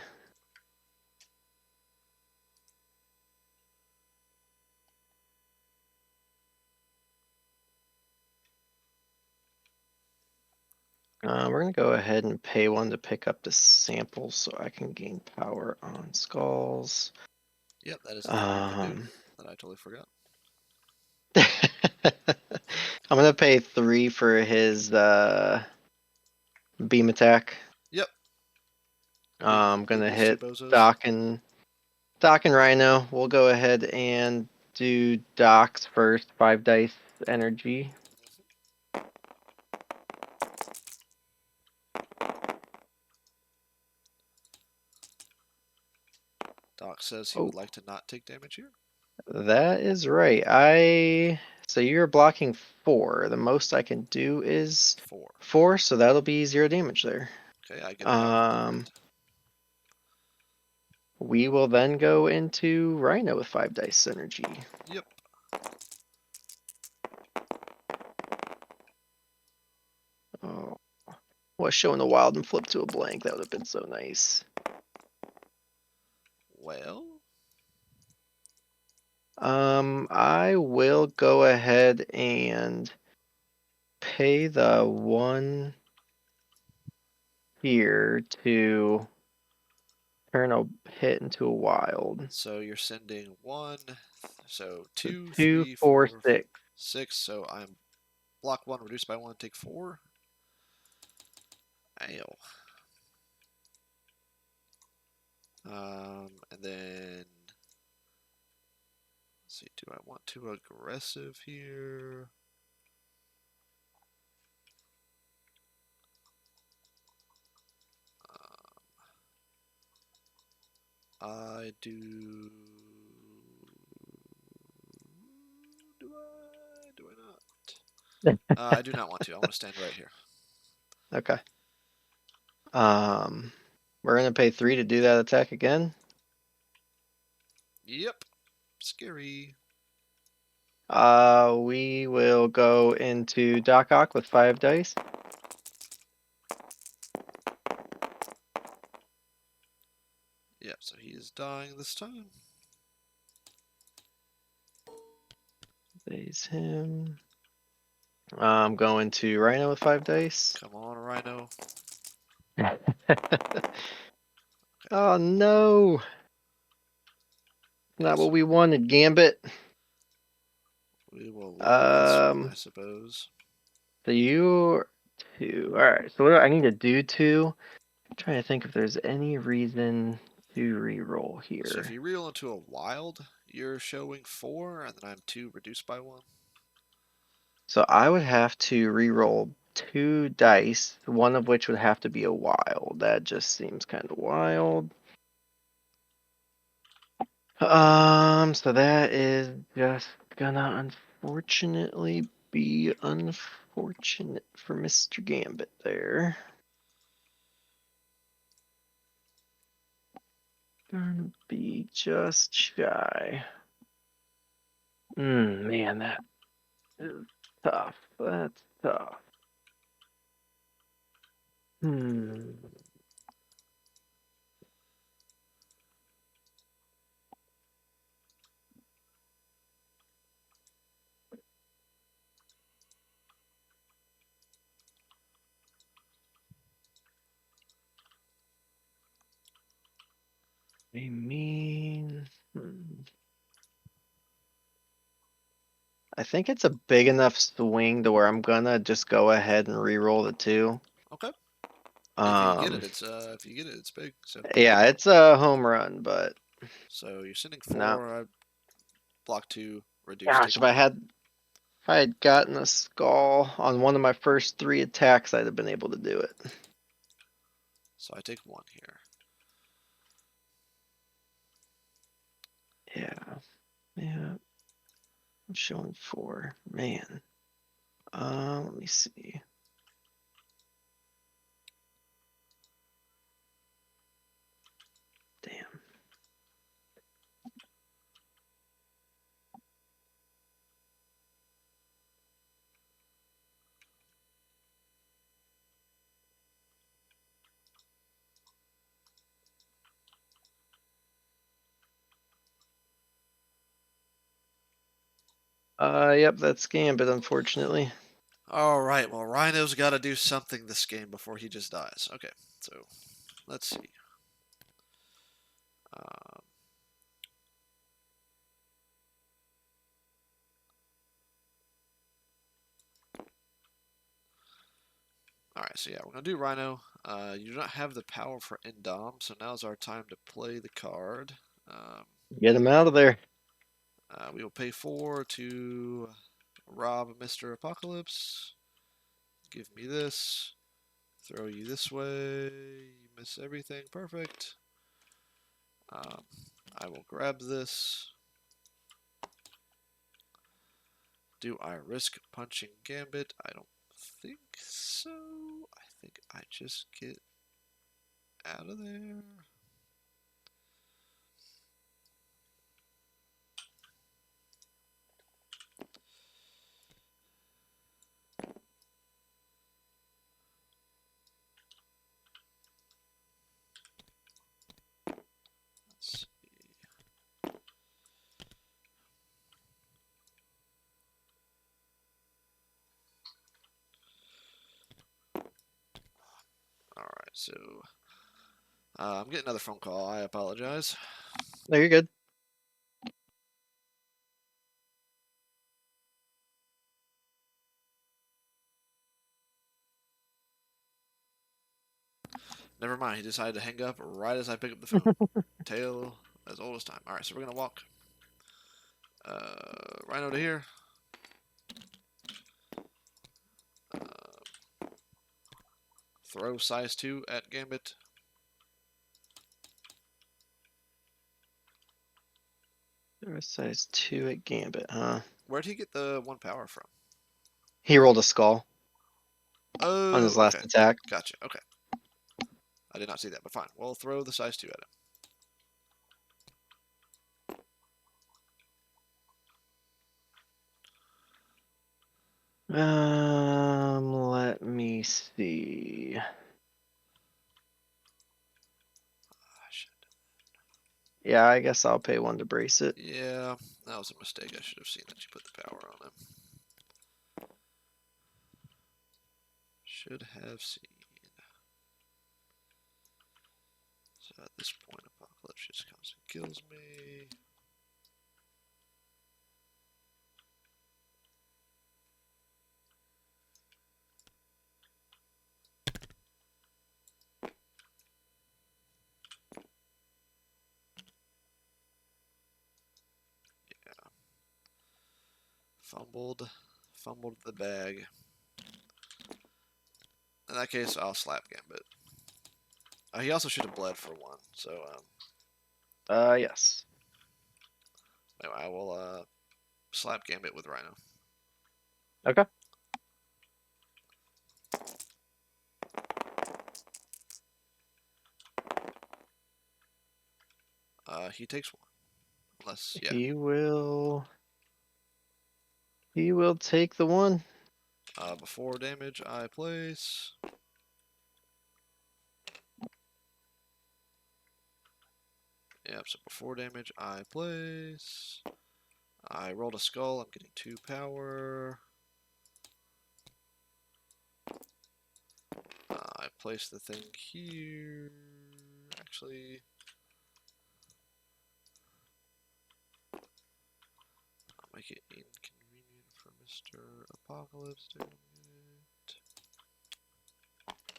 S2: We're gonna go ahead and pay one to pick up the sample so I can gain power on skulls.
S1: Yep, that is a thing you can do
S2: Um,
S1: that I totally forgot.
S2: I'm gonna pay 3 for his beam attack.
S1: Yep,
S2: I'm
S1: beam
S2: gonna
S1: these two
S2: hit
S1: bozos.
S2: Doc and Rhino. We'll go ahead and do Doc's first 5 dice energy.
S1: Doc says he
S2: Oh,
S1: would like to not take damage here.
S2: that is right. So you're blocking 4. The most I can do is
S1: 4.
S2: 4, so that'll be 0 damage there.
S1: Okay, I get a powerful Gambit.
S2: We will then go into Rhino with 5 dice energy.
S1: Yep.
S2: Oh, was showing a wild and flip to a blank. That would have been so nice.
S1: Well,
S2: I will go ahead and pay the 1 here to turn a hit into a wild.
S1: so you're sending 1, so
S2: So
S1: 2,
S2: 2,
S1: 3,
S2: 4,
S1: 4,
S2: 6.
S1: 6. So I'm block 1, reduced by 1, take 4. Ow. And then, let's see, do I want to aggressive here? I do. Do I? Do I not? I do not want to. I want to stand right here.
S2: Okay. We're gonna pay 3 to do that attack again.
S1: Yep. Scary.
S2: We will go into Doc Ock with 5 dice.
S1: Yep, so he is dying this time.
S2: Phase him. I'm going to Rhino with 5 dice.
S1: Come on, Rhino.
S2: Oh no! Not
S1: Yes.
S2: what we wanted, Gambit.
S1: We will live with this one, I
S2: Um,
S1: suppose.
S2: so you're 2. Alright, so what do I need to do 2? I'm trying to think if there's any reason to re-roll
S1: So if
S2: here.
S1: you reel into a wild, you're showing 4, and then I'm 2 reduced by 1.
S2: So I would have to re-roll 2 dice, one of which would have to be a wild. That just seems kind of wild. So that is just gonna unfortunately be unfortunate for Mr. Gambit there. Gonna be just shy. Man, that is tough. That's tough. Hmm. I mean, I think it's a big enough swing to where I'm gonna just go ahead and re-roll the 2.
S1: Okay. If you can get it,
S2: Um,
S1: it's big. So
S2: yeah, it's a home run, but
S1: you're sending
S2: not.
S1: 4. I block 2, reduce,
S2: Gosh,
S1: take 1.
S2: if I had gotten a skull on one of my first 3 attacks, I'd have been able to do it.
S1: So I take 1 here.
S2: Yeah, yeah. I'm showing 4. Man. Let me see. Damn. Yep, that's Gambit, unfortunately.
S1: Alright, well, Rhino's got to do something this game before he just dies. Okay, so let's see. Um, Alright, so yeah, we're going to do Rhino. You do not have the power for Indom, so now's our time to play the card.
S2: Get him out of there.
S1: We will pay 4 to rob Mr. Apocalypse. Give me this. Throw you this way. You miss everything. Perfect. I will grab this. Do I risk punching Gambit? I don't think so. I think I just get out of there. Let's see. Alright, so I'm getting another phone call. I apologize.
S2: No, you're good.
S1: Never mind, he decided to hang up right as I pick up the phone. Tale as old as time. Alright, so we're gonna walk Rhino to here. Throw size 2 at Gambit.
S2: There was size 2 at Gambit, huh?
S1: Where'd he get the 1 power from?
S2: He rolled a skull on
S1: Oh,
S2: his
S1: okay.
S2: last attack.
S1: Gotcha. Okay. I did not see that, but fine. We'll throw the size 2 at him.
S2: Let me see.
S1: Ah, shit.
S2: Yeah, I guess I'll pay 1 to brace it.
S1: Yeah, that was a mistake. I should have seen that you put the power on him. Should have seen. So at this point, Apocalypse just comes and kills me. Yeah. Fumbled the bag. In that case, I'll slap Gambit. He also should have bled for 1, so
S2: Yes.
S1: anyway, I will slap Gambit with Rhino.
S2: Okay.
S1: He takes 1. Unless, yeah.
S2: He will take the 1.
S1: Before damage, I place. Yep, so before damage, I place. I rolled a skull. I'm getting 2 power. I place the thing here. Actually, I'll make it inconvenient for Mr. Apocalypse.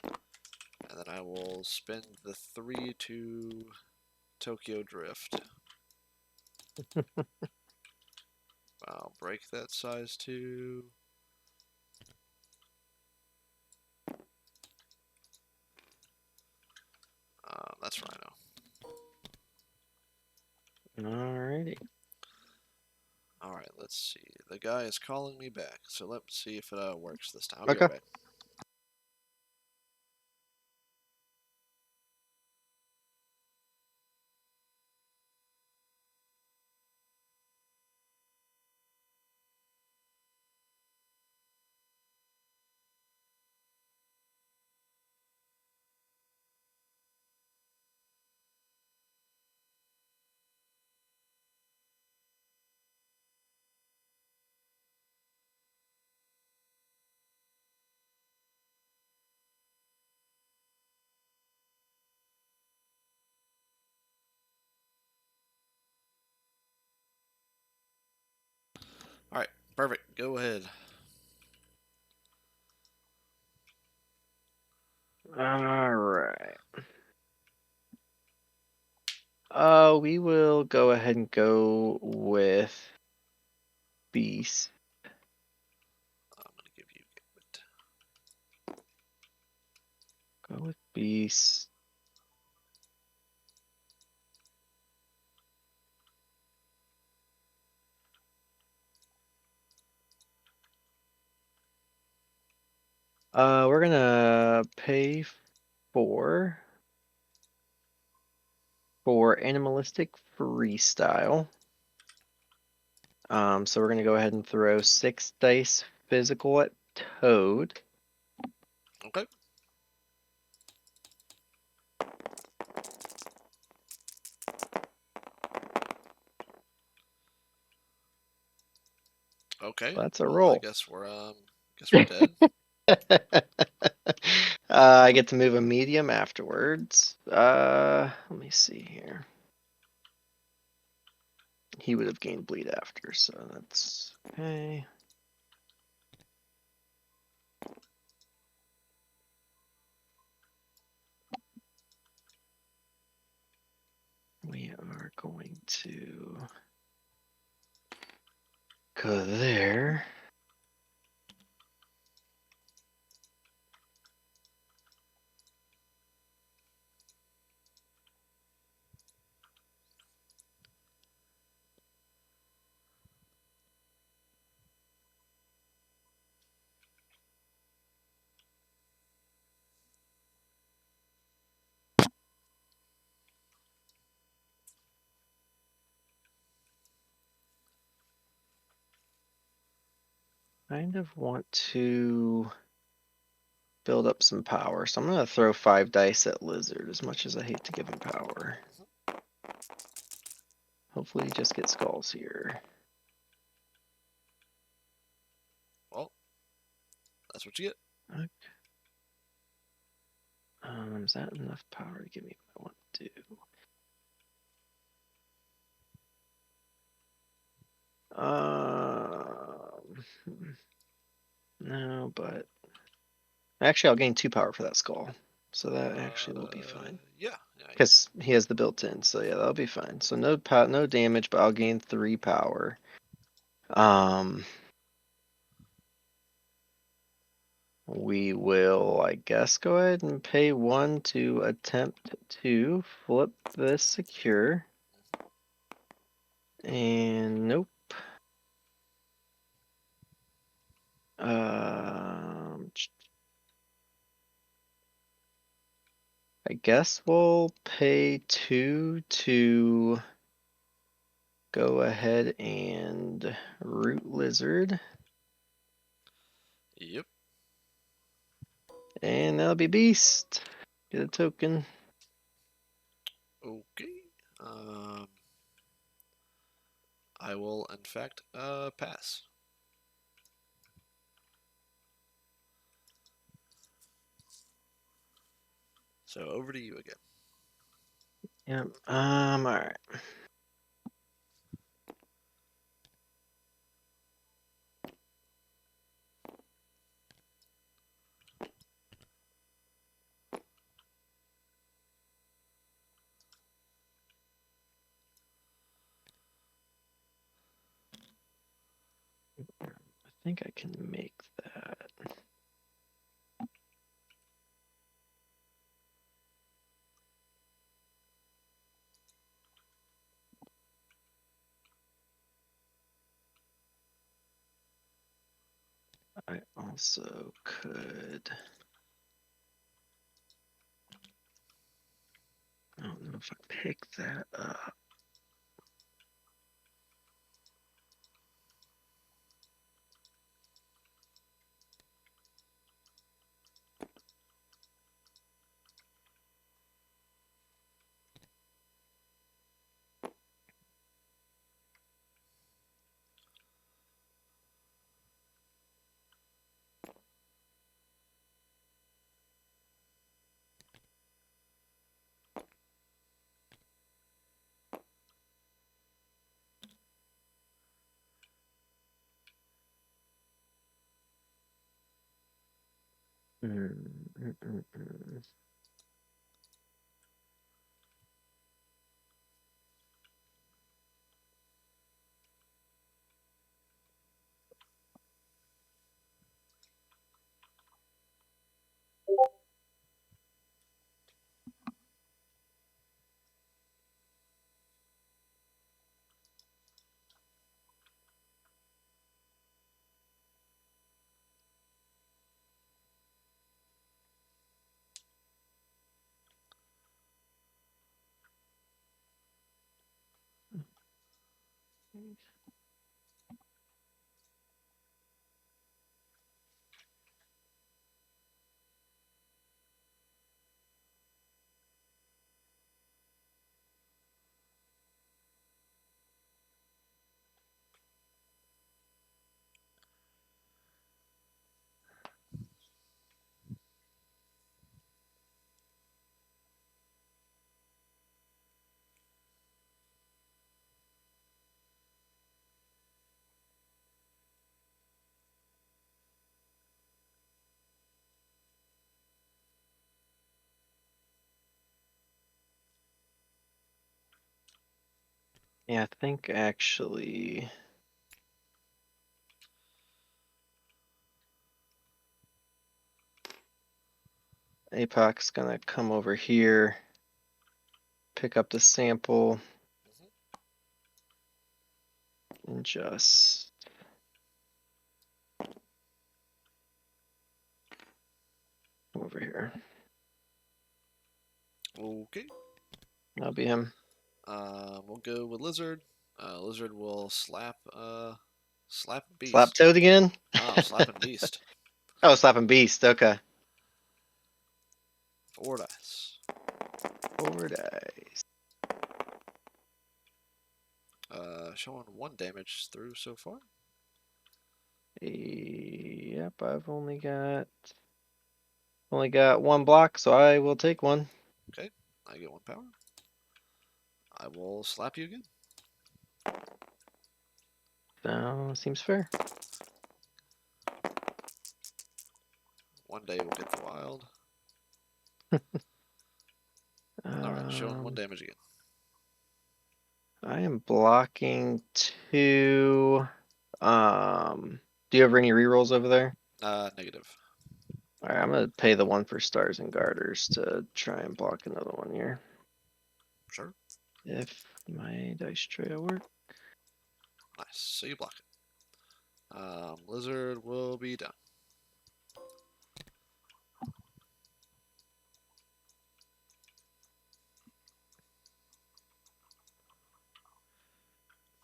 S1: And then I will spend the 3 to Tokyo Drift. I'll break that size 2. That's Rhino.
S2: Alrighty.
S1: Alright, let's see. The guy is calling me back, so let's see if it works this time. I'll be
S2: Okay.
S1: right back. Alright, perfect. Go ahead.
S2: All right. We will go ahead and go with Beast.
S1: I'm going to give you Gambit.
S2: Go with Beast. We're gonna pay for animalistic freestyle. So we're gonna go ahead and throw 6 dice physical at Toad.
S1: Okay. Okay.
S2: That's a
S1: Well, I
S2: roll.
S1: guess we're dead.
S2: I get to move a medium afterwards. Let me see here. He would have gained bleed after, so that's okay. We are going to go there. Kind of want to build up some power, so I'm gonna throw 5 dice at Lizard, as much as I hate to give him power. Hopefully he just gets skulls here.
S1: Well, that's what you get.
S2: Okay. Is that enough power to give me what I want to do? No, but actually I'll gain 2 power for that skull, so that actually will be fine.
S1: Yeah.
S2: Because he has the built-in, so yeah, that'll be fine. So no damage, but I'll gain 3 power. We will, I guess, go ahead and pay 1 to attempt to flip this secure. And nope. I guess we'll pay 2 to go ahead and root lizard.
S1: Yep.
S2: And that'll be beast. Get a token.
S1: Okay. I will, in fact, pass. So over to you again.
S2: Yep. Alright. I think I can make that. I also could. I don't know if I pick that up. Mm. Yeah, I think actually Apoc's gonna come over here, pick up the sample, and just come over here.
S1: Okay.
S2: That'll be him.
S1: We'll go with Lizard. Lizard will slap
S2: Slap
S1: Beast.
S2: Toad again?
S1: Oh, slapping Beast.
S2: Oh, slapping Beast. Okay.
S1: 4 dice.
S2: 4 dice.
S1: Showing 1 damage through so far.
S2: Yep, I've only got 1 block, so I will take 1.
S1: Okay, I get 1 power. I will slap you again.
S2: Seems fair.
S1: 1 day we'll get the wild. Alright, showing 1 damage again.
S2: I am blocking 2. Do you have any rerolls over there?
S1: Negative.
S2: Alright, I'm gonna pay the 1 for stars and garters to try and block another one here.
S1: Sure.
S2: If my dice tray will work.
S1: Nice. So you block it. Lizard will be done.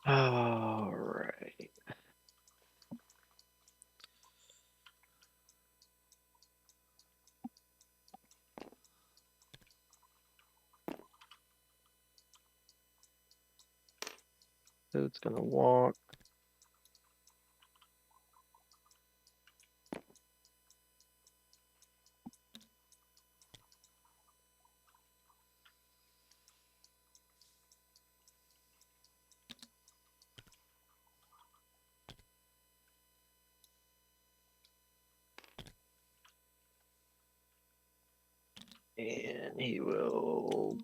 S2: Alright. So it's gonna walk. And he will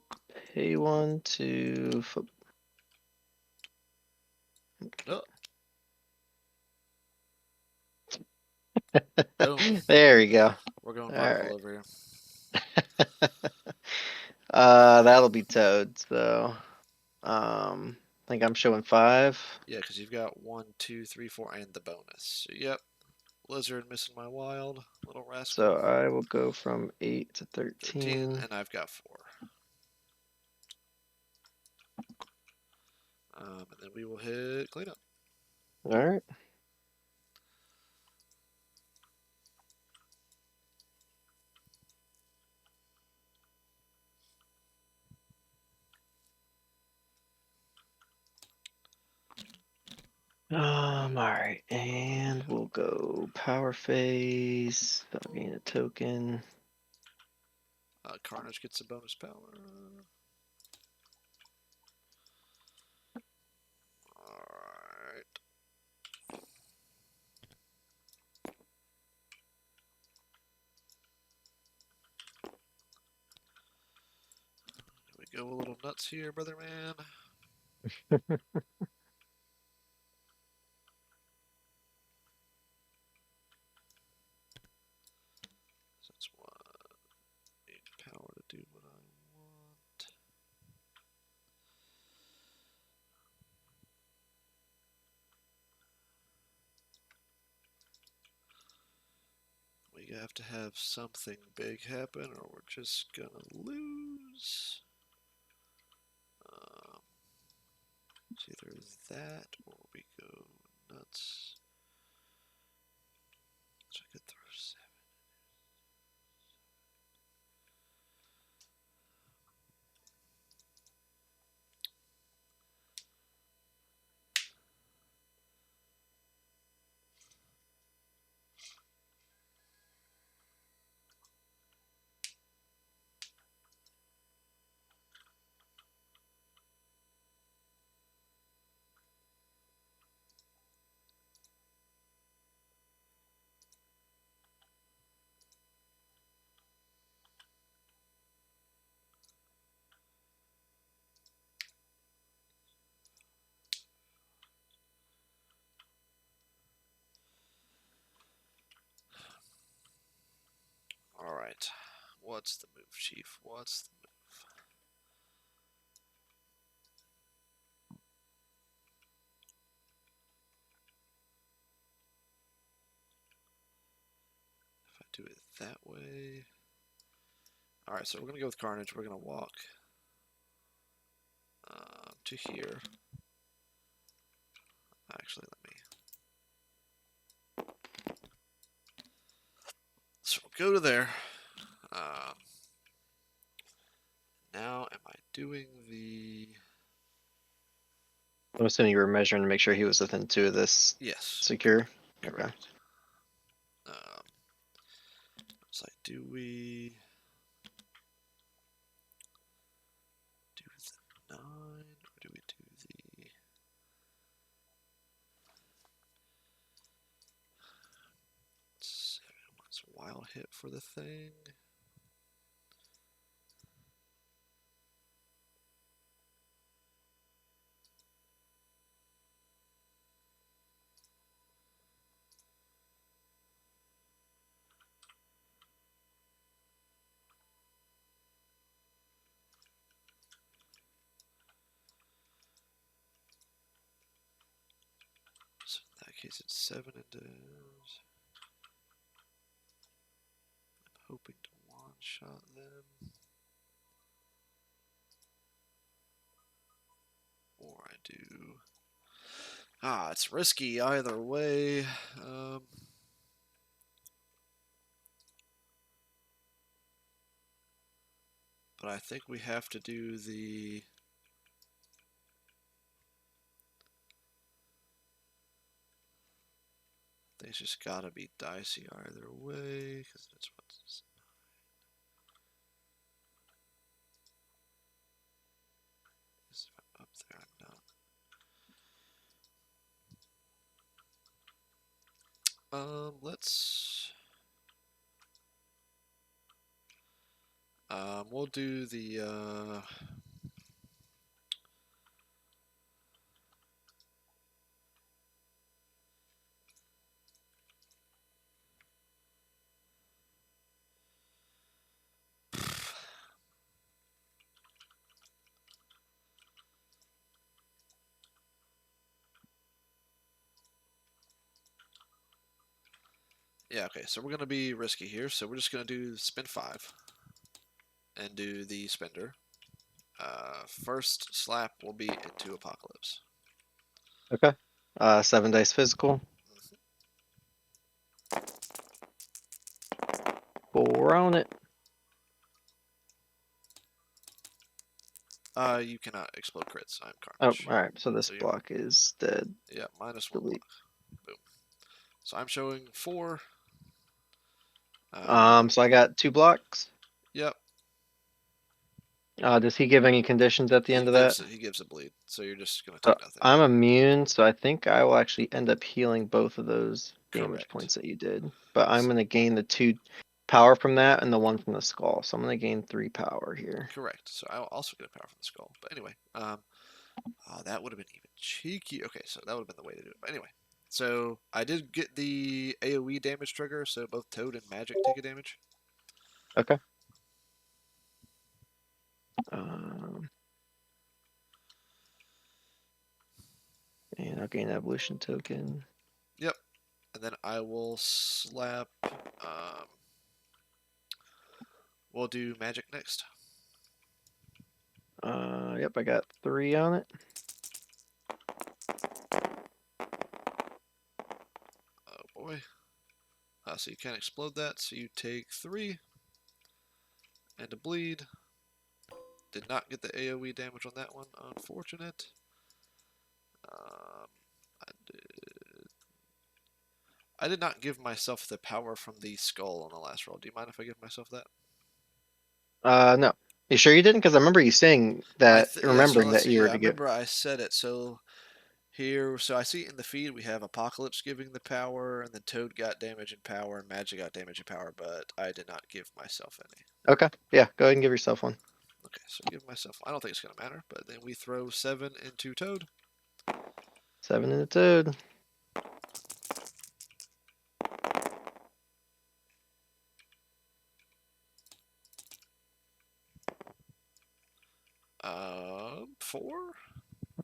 S2: pay 1 to flip.
S1: Oh. Boom.
S2: There we go.
S1: We're going vertical
S2: Alright.
S1: over here.
S2: That'll be Toad, so I think I'm showing 5.
S1: Yeah, because you've got 1, 2, 3, 4, and the bonus. So, yep. Lizard missing my wild. Little rascal.
S2: So I will go from 8 to
S1: 13,
S2: 13.
S1: and I've got 4. And then we will hit cleanup.
S2: Alright. Alright, and we'll go power phase. That'll gain a token.
S1: Carnage gets a bonus power. Alright. go a little nuts here, brother man. That's why I need power to do what I want. We have to have something big happen or we're just gonna lose. It's either that or we go nuts. So I could throw 7. Alright. What's the move, Chief? What's the move? If I do it that way. Alright, so we're gonna go with Carnage. We're gonna walk to here. Actually, let me. So we'll go to there. Now, am I doing the?
S2: I'm assuming you were measuring to make sure he was within 2 of this
S1: Yes.
S2: secure.
S1: Correct. It's like, do we do the 9 or do we do the? What's wild hit for the thing? So in that case, it's 7 into. I'm hoping to one-shot them. Or I do. It's risky either way. But I think we have to do the. I think it's just gotta be dicey either way, because that's what's. If I'm up there, I'm not. Let's. We'll do the. Yeah, okay, so we're gonna be risky here, so we're just gonna do spin 5 and do the spender. First slap will be into Apocalypse.
S2: Okay. 7 dice physical. 4 on it.
S1: You cannot explode crits. I'm
S2: Oh,
S1: Carnage.
S2: alright. So this
S1: So
S2: block is dead.
S1: Yeah, -1
S2: Delete.
S1: block. Boom. So I'm showing 4.
S2: So I got 2 blocks.
S1: Yep.
S2: Does he give any conditions at the end of that?
S1: He gives a bleed, so you're just gonna
S2: So
S1: take nothing.
S2: I'm immune, so I think I will actually end up healing both of those damage
S1: Correct.
S2: points that you did. But I'm gonna gain the 2. power from that and the one from the skull. So I'm gonna gain 3 power here.
S1: Correct. So I'll also get a power from the skull. But anyway, oh, that would have been even cheeky. Okay, so that would have been the way to do it. But anyway, so I did get the AoE damage trigger, so both Toad and Magic take a damage.
S2: Okay. Um, and I'll gain evolution token.
S1: Yep. And then I will slap. We'll do Magic next.
S2: Yep, I got 3 on it.
S1: Oh boy. So you can't explode that, so you take 3 and a bleed. Did not get the AoE damage on that one, unfortunate. I did not give myself the power from the skull on the last roll. Do you mind if I give myself that?
S2: No. You sure you didn't? Because I remember you saying that,
S1: Yeah, so
S2: remembering
S1: let's
S2: that
S1: see.
S2: you were
S1: Yeah, I
S2: to give.
S1: remember I said it. So here, so I see in the feed we have Apocalypse giving the power, and then Toad got damage and power, and Magic got damage and power, but I did not give myself any.
S2: Okay. Yeah, go ahead and give yourself one.
S1: Okay, so give myself. I don't think it's gonna matter, but then we throw 7 into Toad.
S2: 7 in the toad.
S1: Four.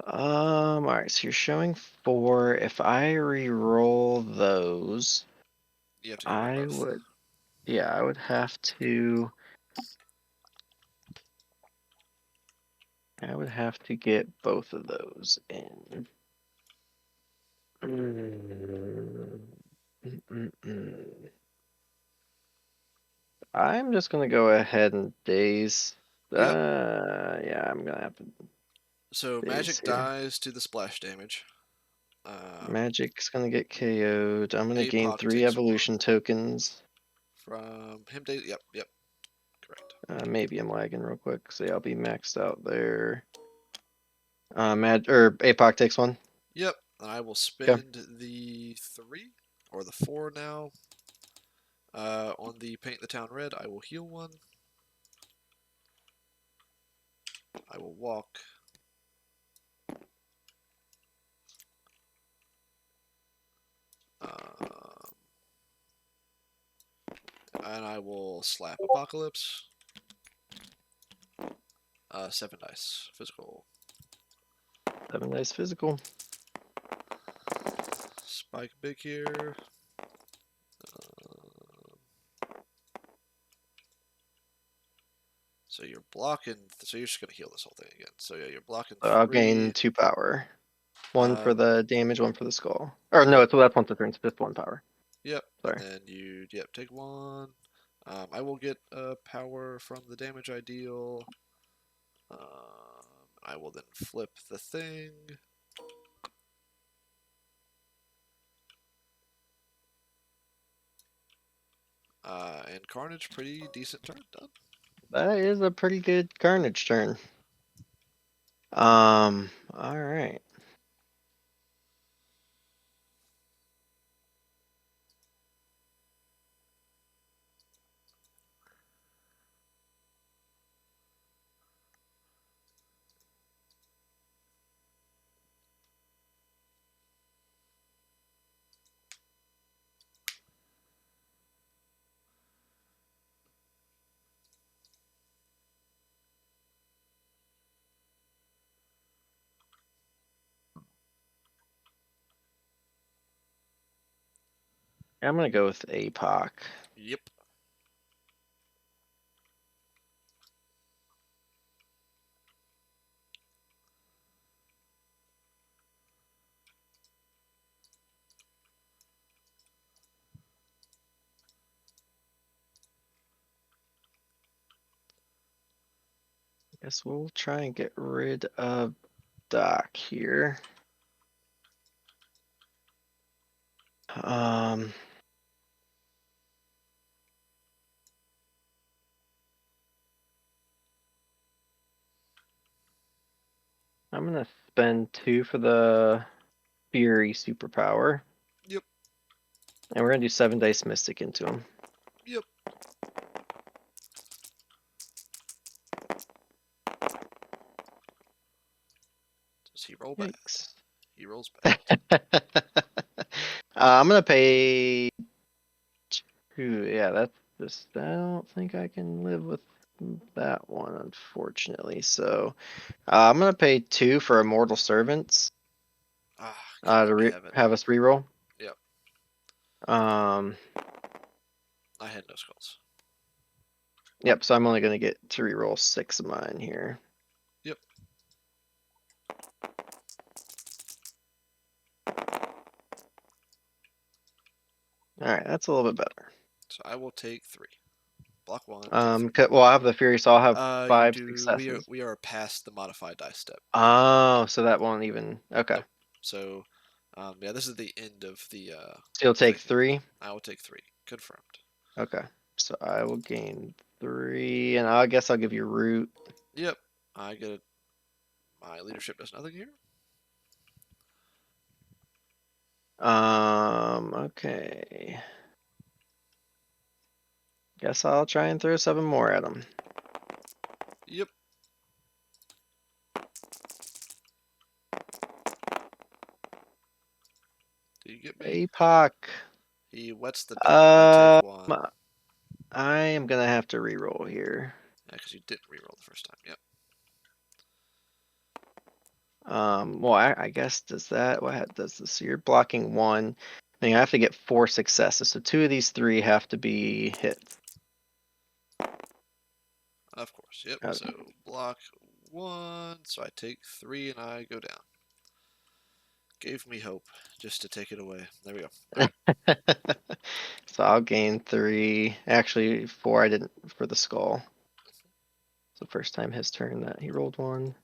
S2: Alright, so you're showing 4. If I re-roll those,
S1: You have to give me
S2: I
S1: both.
S2: would, yeah, I would have to, get both of those in. I'm just gonna go ahead and daze.
S1: Yep.
S2: Yeah, I'm gonna have to
S1: So
S2: daze
S1: Magic
S2: here.
S1: dies to the splash damage.
S2: Magic's gonna get KO'd. I'm gonna gain
S1: Apoc
S2: 3
S1: takes 1
S2: evolution tokens.
S1: from him. Yep, correct.
S2: Maybe I'm lagging real quick. So yeah, I'll be maxed out there. Apoc takes 1.
S1: Yep. And I will
S2: Okay.
S1: spend the 3 or the 4 now. On the paint the town red, I will heal 1. I will walk. And I will slap Apocalypse. 7 dice. Physical.
S2: 7 dice physical.
S1: Spike big here. So you're blocking. So you're just gonna heal this whole thing again. So yeah, you're blocking
S2: So I'll
S1: 3.
S2: gain 2 power. 1 for
S1: Um,
S2: the damage, 1 for the skull. Or
S1: okay.
S2: no, so that's once a turn. It's just 1 power.
S1: Yep. And
S2: Sorry.
S1: then you take 1. I will get power from the damage I deal. I will then flip the thing. And Carnage, pretty decent turn done.
S2: That is a pretty good Carnage turn. All right. I'm gonna go with Apoc.
S1: Yep.
S2: Guess we'll try and get rid of Doc here. Um, I'm gonna spend 2 for the Fury superpower.
S1: Yep.
S2: And we're gonna do 7 dice Mystic into him.
S1: Yep. Does he roll bad?
S2: Yikes.
S1: He rolls bad.
S2: I'm gonna pay 2. Yeah, that's just. I don't think I can live with that one, unfortunately. So I'm gonna pay 2 for Immortal Servants.
S1: Ah, can't let me have it.
S2: Have us reroll.
S1: Yep.
S2: Um.
S1: I had no skulls.
S2: Yep. So I'm only gonna get to reroll 6 of mine here.
S1: Yep.
S2: All right, that's a little bit better.
S1: So I will take 3. Block 1. Take 3.
S2: Well, I have the Fury, so I'll have
S1: You
S2: 5
S1: do.
S2: successes.
S1: We are past the modified die step.
S2: Oh, so that won't even. Okay.
S1: Nope. So, yeah, this is the end of the.
S2: So you'll take
S1: thing.
S2: 3.
S1: I will take 3. Confirmed.
S2: Okay. So I will gain 3, and I guess I'll give you root.
S1: Yep. I get it. My leadership does nothing here.
S2: Okay. Guess I'll try and throw 7 more at him.
S1: Yep. Do you get me?
S2: Apoc.
S1: He wets the bed. I take 1.
S2: I am gonna have to reroll here.
S1: Yeah, because you didn't reroll the first time. Yep.
S2: Well, I guess does this? So you're blocking 1. Then I have to get 4 successes. So 2 of these 3 have to be hits.
S1: Of course. Yep.
S2: Okay.
S1: So block 1. So I take 3 and I go down. Gave me hope just to take it away. There we go. All right.
S2: So I'll gain 3. Actually, 4 I didn't for the skull. So first time his turn that he rolled 1.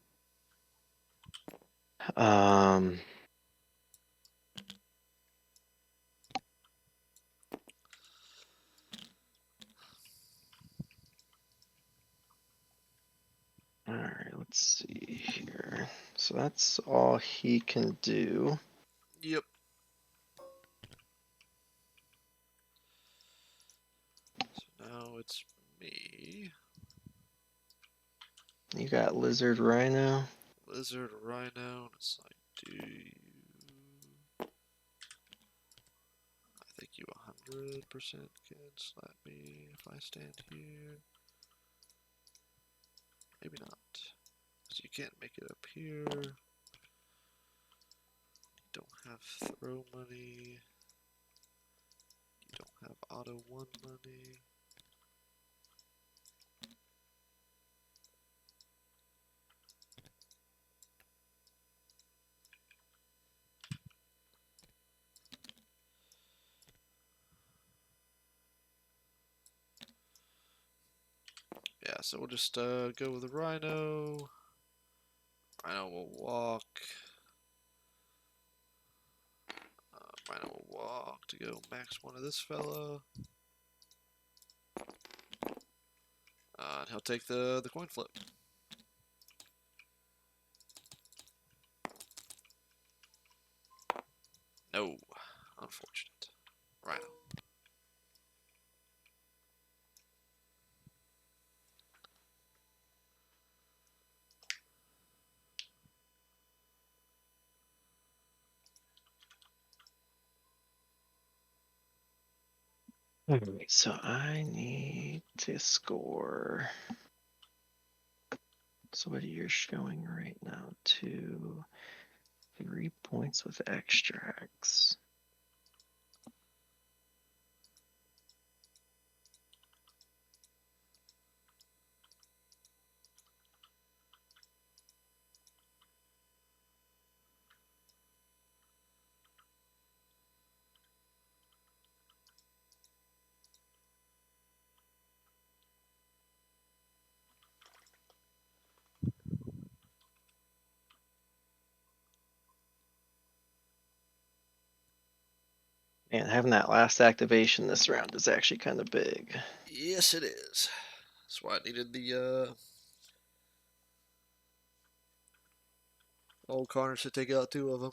S2: Um. All right, let's see here. So that's all he can do.
S1: Yep. So now it's me.
S2: You got Lizard Rhino.
S1: Lizard Rhino. And it's like, do you? I think you 100% can slap me if I stand here. Maybe not. Because you can't make it up here. You don't have throw money. You don't have auto 1 money. Yeah, so we'll just go with the Rhino. Rhino will walk. Rhino will walk to go max 1 of this fella. And he'll take the coin flip. No. Unfortunate. Rhino.
S2: Alright, so I need to score. So what you're showing right now, 2, 3 points with extracts. And having that last activation this round is actually kind of big.
S1: Yes, it is. That's why I needed the old Carnage to take out 2 of them.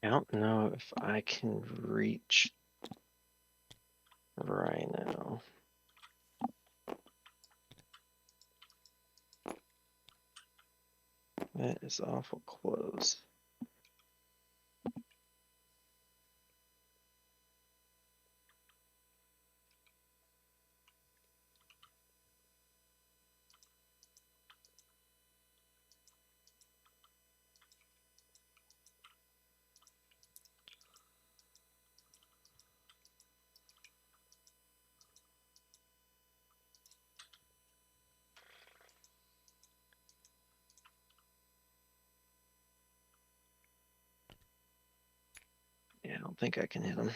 S2: I don't know if I can reach Rhino. That is awful close. Yeah, I don't think I can hit him.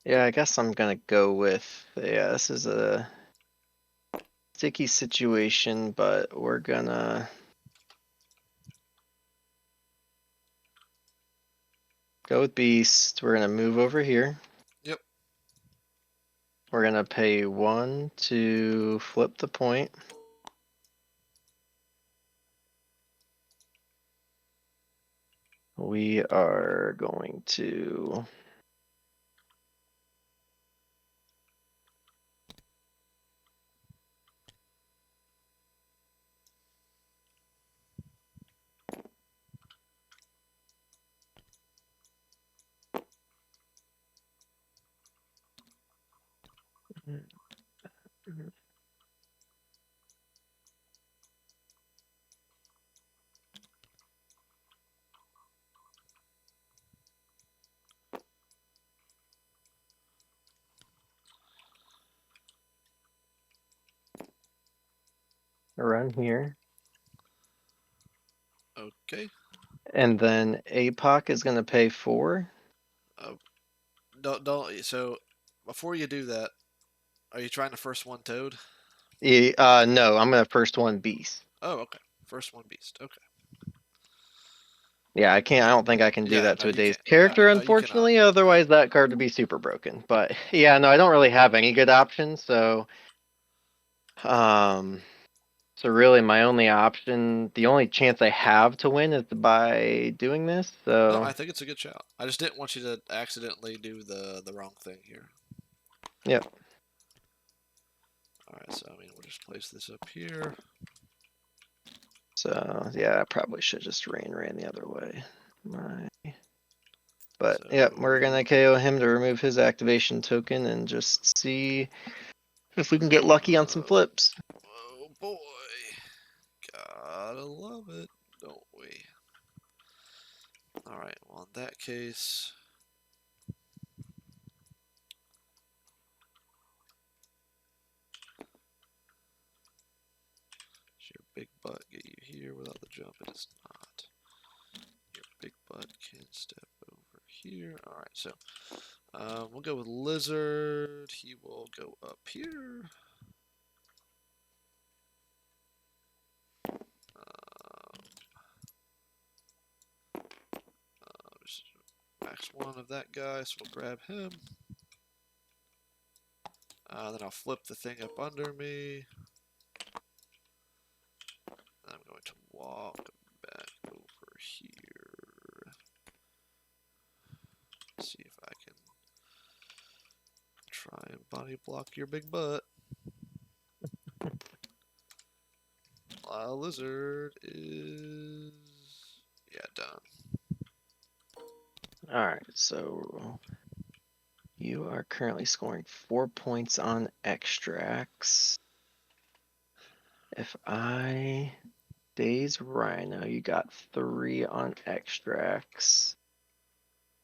S2: Yeah, I guess I'm gonna go with, yeah, this is a sticky situation, but we're gonna go with Beast. We're gonna move over here.
S1: Yep.
S2: We're gonna pay 1 to flip the point. We are going to run here.
S1: Okay.
S2: And then Apoc is gonna pay 4.
S1: Don't. So, before you do that, are you trying to first one Toad?
S2: No, I'm gonna first one Beast.
S1: Oh, okay. First one Beast. Okay.
S2: Yeah, I can't. I don't think I can do
S1: Yeah.
S2: that
S1: No,
S2: to a
S1: you
S2: dazed
S1: can't.
S2: character,
S1: No, you cannot.
S2: unfortunately. Otherwise, that card would be super broken. But yeah, no, I don't really have any good options. Um, so really, my only option, the only chance I have to win is by doing this.
S1: No,
S2: So
S1: I think it's a good shout. I just didn't want you to accidentally do the wrong thing here.
S2: yep.
S1: All right. So I mean, we'll just place this up here.
S2: So yeah, I probably should just ran the other way. But
S1: So
S2: yep, we're gonna KO him to remove his activation token and just see if we can get lucky on some flips.
S1: oh boy, gotta love it, don't we? All right. Well, in that case, does your big butt get you here without the jump? It is not. Your big butt can step over here. All right. So we'll go with Lizard. He will go up here. Just max 1 of that guy, so we'll grab him. Then I'll flip the thing up under me. I'm going to walk back over here. See if I can try and body block your big butt. Lizard is, yeah, done.
S2: All right, so you are currently scoring 4 points on extracts. If I Days Rhino, you got 3 on extracts.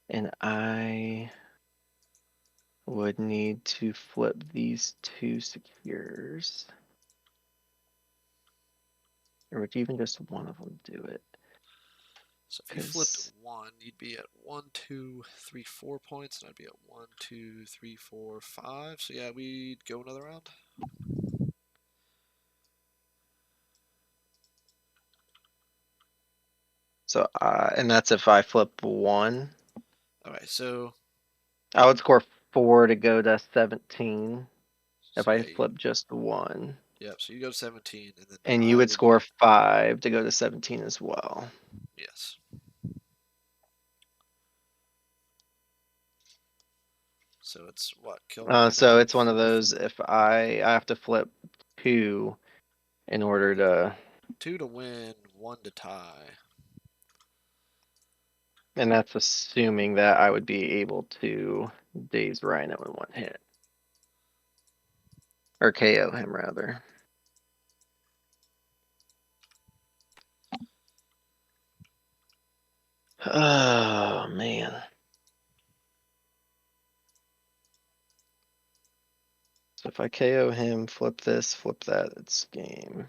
S2: And I would need to flip these 2 secures. Or would even just one of them do it?
S1: So if you flipped
S2: Because
S1: 1, you'd be at 1, 2, 3, 4 points, and I'd be at 1, 2, 3, 4, 5. So yeah, we'd go another round.
S2: so, and that's if I flip 1.
S1: Okay, so
S2: I would score 4 to go to 17 if I
S1: yeah,
S2: flip just 1.
S1: yep. So you go to 17, and then
S2: And you
S1: I
S2: would
S1: would
S2: score
S1: be
S2: 5 to go to 17 as well.
S1: yes. So it's what kill Rhino.
S2: So it's one of those, if I have to flip 2 in order to,
S1: 2 to win, 1 to tie.
S2: and that's assuming that I would be able to daze Rhino in 1 hit. Or KO him, rather. Oh, man. So if I KO him, flip this, flip that, it's game.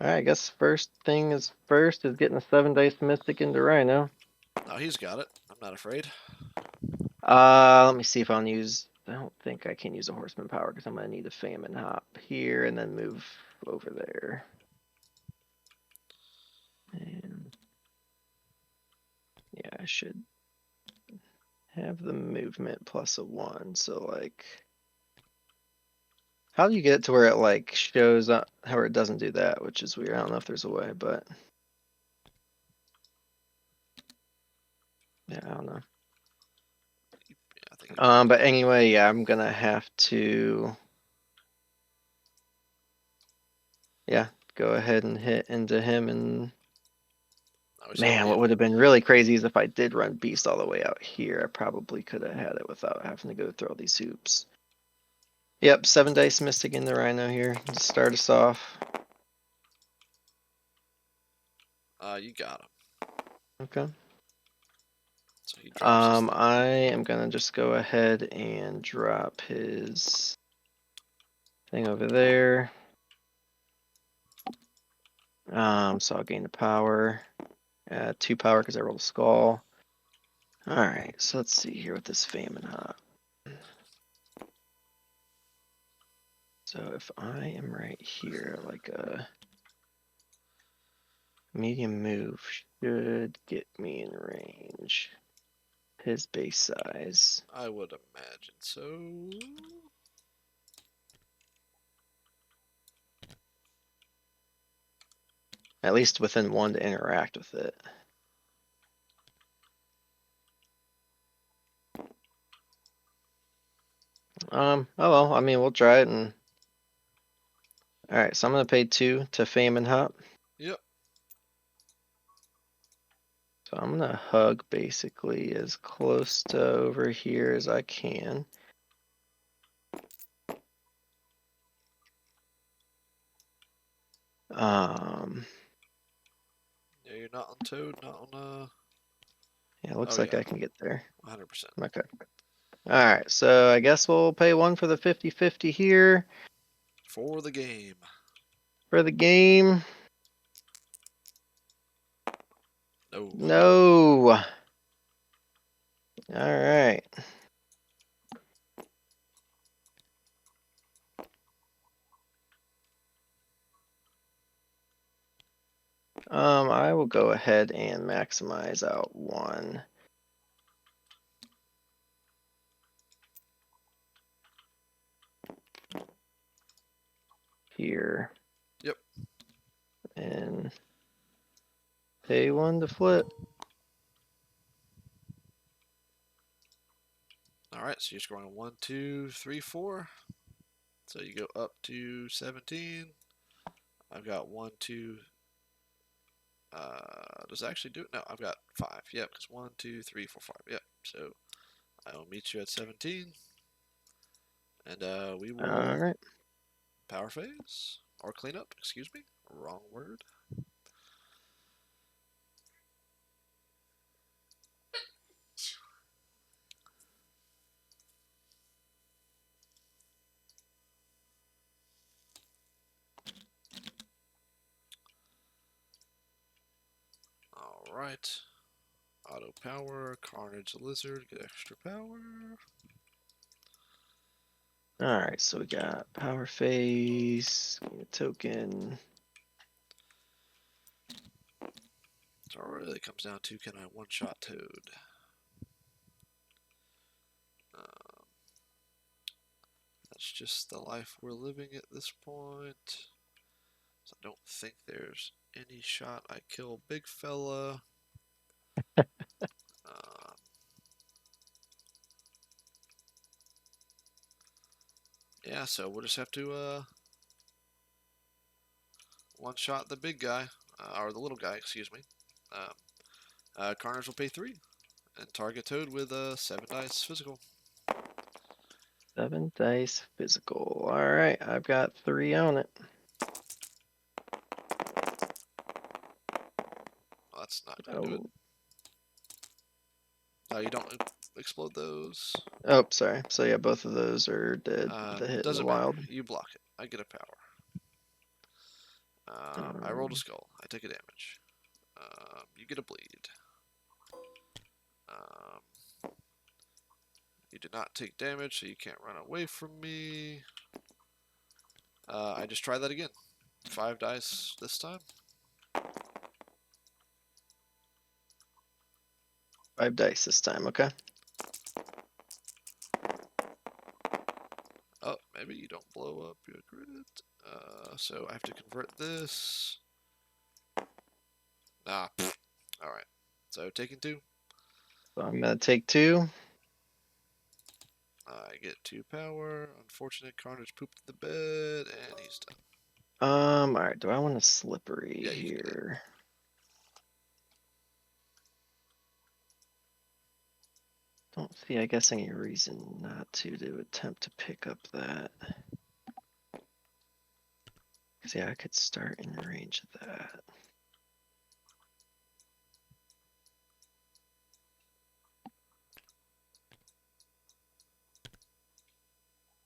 S2: Alright, I guess first thing is first is getting a 7-dice Mystic into Rhino.
S1: Oh, he's got it. I'm not afraid.
S2: Let me see if I'll use. I don't think I can use a Horseman power because I'm gonna need a Famine Hop here and then move over there. And yeah, I should have the movement plus a 1. So like, how do you get it to where it like shows up, how it doesn't do that, which is weird. I don't know if there's a way, but yeah, I don't know.
S1: Yeah, I think it'd be
S2: But anyway, yeah, I'm gonna have to, yeah, go ahead and hit into him. And
S1: I was hoping
S2: man, what
S1: you'd.
S2: would have been really crazy is if I did run Beast all the way out here. I probably could have had it without having to go through all these hoops. Yep, 7-dice Mystic in the Rhino here to start us off.
S1: You got him.
S2: Okay.
S1: So he drops his thing.
S2: I am gonna just go ahead and drop his thing over there. So I'll gain the power. 2 power because I rolled a skull. Alright, so let's see here with this Famine Hop. So if I am right here, like a medium move should get me in range. His base size.
S1: I would imagine so.
S2: At least within 1 to interact with it. Oh well, I mean, we'll try it. And alright, so I'm gonna pay 2 to Famine Hop.
S1: Yep.
S2: So I'm gonna hug basically as close to over here as I can.
S1: Yeah, you're not on Toad, not on
S2: Yeah, it looks
S1: Oh
S2: like
S1: yeah,
S2: I can get there.
S1: 100%.
S2: Okay. Alright, so I guess we'll pay 1 for the 50-50 here
S1: For the game.
S2: for the game.
S1: No.
S2: No. Alright. I will go ahead and maximize out 1. Here.
S1: Yep.
S2: And pay 1 to flip.
S1: Alright, so you're scoring 1, 2, 3, 4. So you go up to 17. I've got 1, 2. Does it actually do it? No, I've got 5. Yep, because 1, 2, 3, 4, 5. Yep. So I will meet you at 17. And we will
S2: Alright.
S1: power phase. Or clean up, excuse me. Wrong word. Alright. Auto power, Carnage Lizard, get extra power.
S2: Alright, so we got power phase, token.
S1: So it really comes down to, can I one-shot Toad? That's just the life we're living at this point. So I don't think there's any shot I kill big fella. Um, yeah, so we'll just have to one-shot the big guy, or the little guy, excuse me. Carnage will pay 3, and target Toad with 7 dice physical.
S2: 7 dice physical. Alright, I've got 3 on it.
S1: Well, that's not going to do it. You don't explode those.
S2: Oh, sorry. So yeah, both of those are dead. The hit in the
S1: Doesn't
S2: wild.
S1: matter. You block it. I get a power. I rolled a skull. I take a damage. You get a bleed. You did not take damage, so you can't run away from me. I just try that again. 5 dice this time.
S2: 5 dice this time, okay?
S1: Oh, maybe you don't blow up your grid. So I have to convert this. Ah, alright. So taking 2.
S2: So I'm gonna take 2.
S1: I get 2 power. Unfortunate Carnage pooped the bed, and he's done.
S2: Alright, do I want a slippery
S1: Yeah, you can do that.
S2: here? Don't see, I guess, any reason not to attempt to pick up that. Cause yeah, I could start in range of that.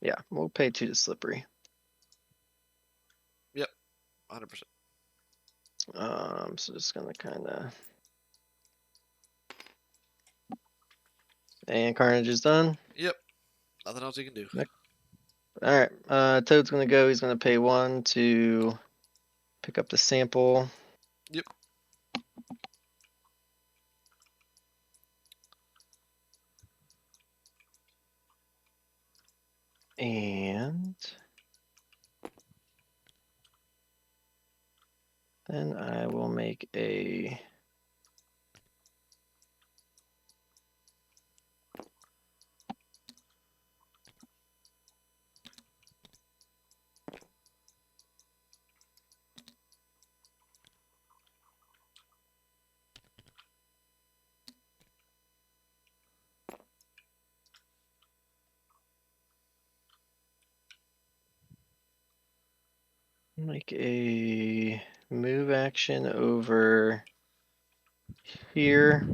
S2: Yeah, we'll pay 2 to slippery.
S1: Yep, 100%.
S2: So just gonna kinda. And Carnage is done.
S1: Yep, nothing else you can do.
S2: Alright, Toad's gonna go, he's gonna pay 1 to pick up the sample.
S1: Yep.
S2: And then I will make a move action over here.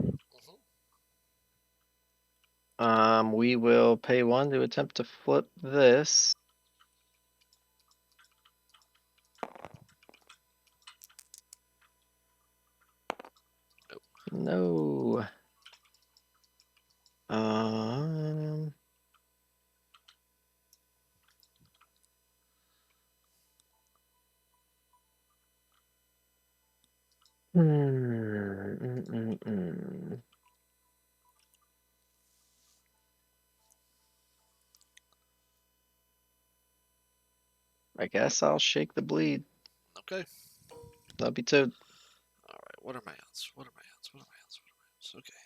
S2: We will pay 1 to attempt to flip this. No. I guess I'll shake the bleed.
S1: Okay.
S2: That'll be Toad.
S1: Alright, what are my outs? What are my outs? What are my outs? What are my outs? Okay.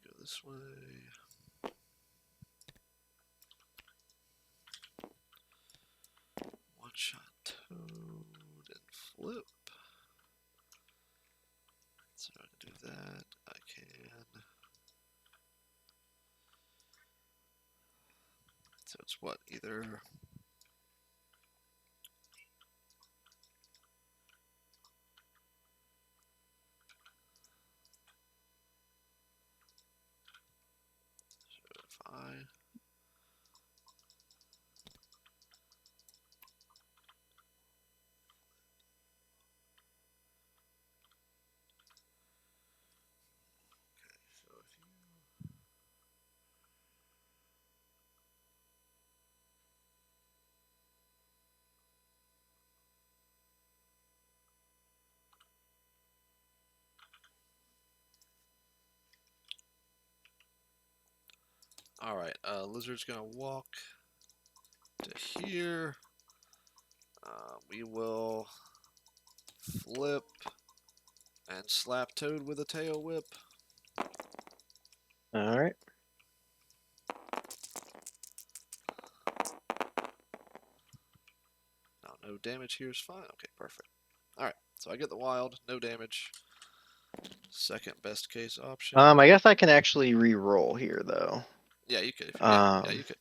S1: Go this way. One shot Toad and flip. So I can do that. I can. So it's what? Either. So if I. Alright, Lizard's gonna walk to here. We will flip and slap Toad with a tail whip.
S2: All right.
S1: Now, no damage here is fine. Okay, perfect. Alright, so I get the wild, no damage. Second best case option.
S2: I guess I can actually re-roll here though.
S1: Yeah, you could. Yeah,
S2: Um,
S1: you could.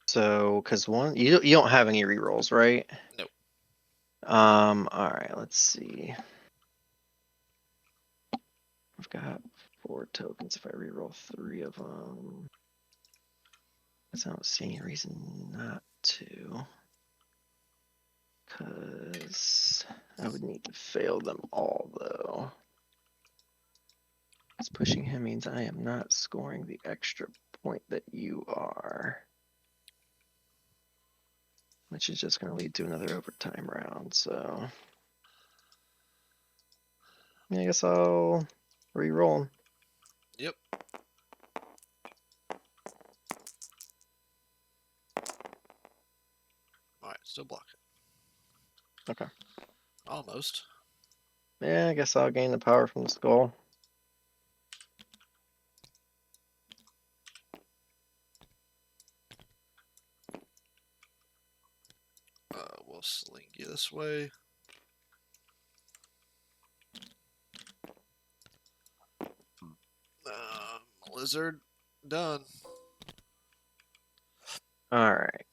S2: So, because one, you don't have any re-rolls, right?
S1: Nope.
S2: All right, let's see. I've got 4 tokens. If I re-roll 3 of them, I don't see any reason not to. Because I would need to fail them all, though. Because pushing him means I am not scoring the extra point that you are. Which is just going to lead to another overtime round, so. Yeah, I guess I'll re-roll him.
S1: Yep. Alright, still block it.
S2: Okay.
S1: Almost.
S2: Yeah, I guess I'll gain the power from the skull.
S1: We'll sling you this way. Lizard, done.
S2: All right.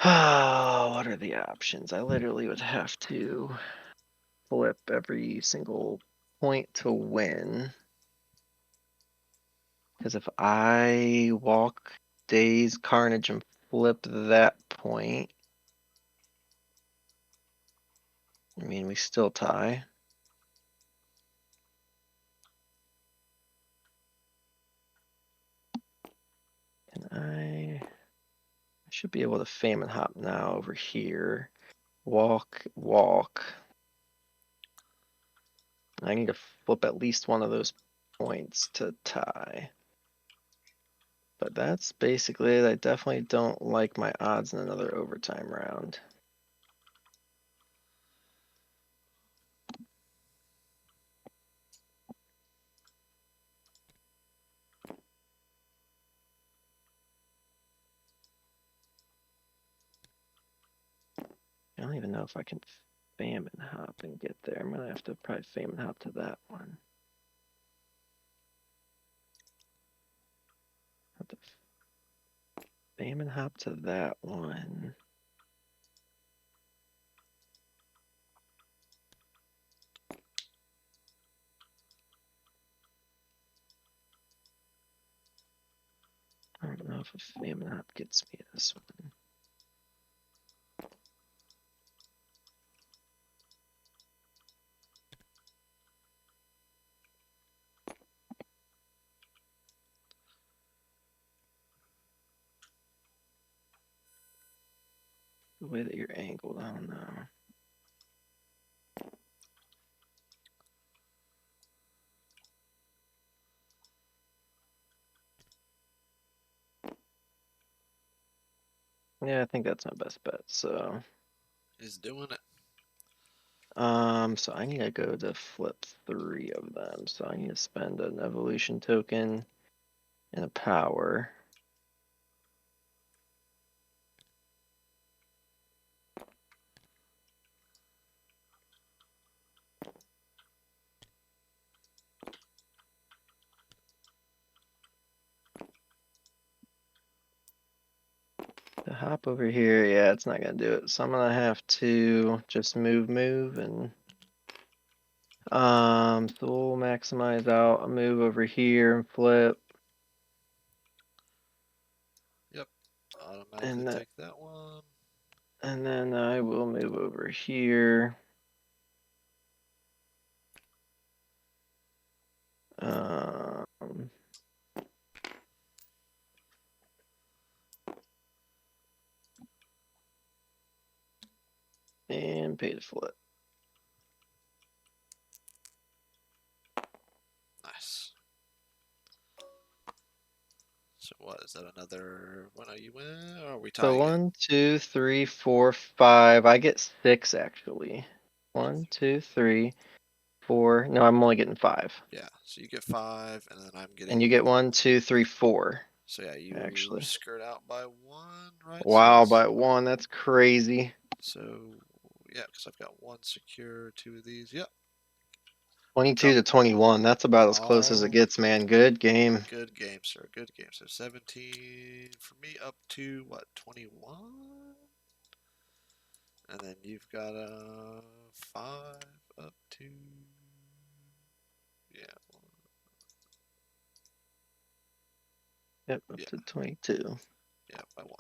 S2: What are the options? I literally would have to flip every single point to win. Because if I walk Daze, Carnage, and flip that point, I mean, we still tie. And I should be able to famine hop now over here. Walk, walk. I need to flip at least one of those points to tie. But that's basically it. I definitely don't like my odds in another overtime round. I don't even know if I can famine hop and get there. I'm gonna have to probably famine hop to that one. Have to famine hop to that one. I don't know if a famine hop gets me this one. The way that you're angled, I don't know. Yeah, I think that's my best bet. So,
S1: Is doing it.
S2: so I need to go to flip 3 of them. So I need to spend an evolution token and a power. To hop over here, yeah, it's not gonna do it. So I'm gonna have to just move, and so we'll maximize out a move over here and flip,
S1: Yep. Automatically
S2: and
S1: take that one.
S2: then I will move over here. Um, and pay to flip.
S1: what is that? Another one? Are you win? Or are we
S2: So
S1: tie again?
S2: 1, 2, 3, 4, 5. I get 6 actually. 1, 2, 3, 4. No, I'm only getting 5.
S1: Yeah. So you get 5, and then I'm
S2: And
S1: getting.
S2: you get 1, 2, 3, 4.
S1: So yeah, you
S2: Actually.
S1: skirt out by 1, right? So
S2: Wow,
S1: that's
S2: by 1. That's crazy.
S1: so yeah, because I've got 1 secure, 2 of these. Yep.
S2: 22
S1: Drop
S2: to 21. That's about as close as it
S1: all.
S2: gets, man. Good game.
S1: Good game, sir. Good game. So 17 for me up to what, 21? And then you've got a 5 up to, yeah,
S2: Yep, up
S1: yeah,
S2: to 22.
S1: yeah, by 1.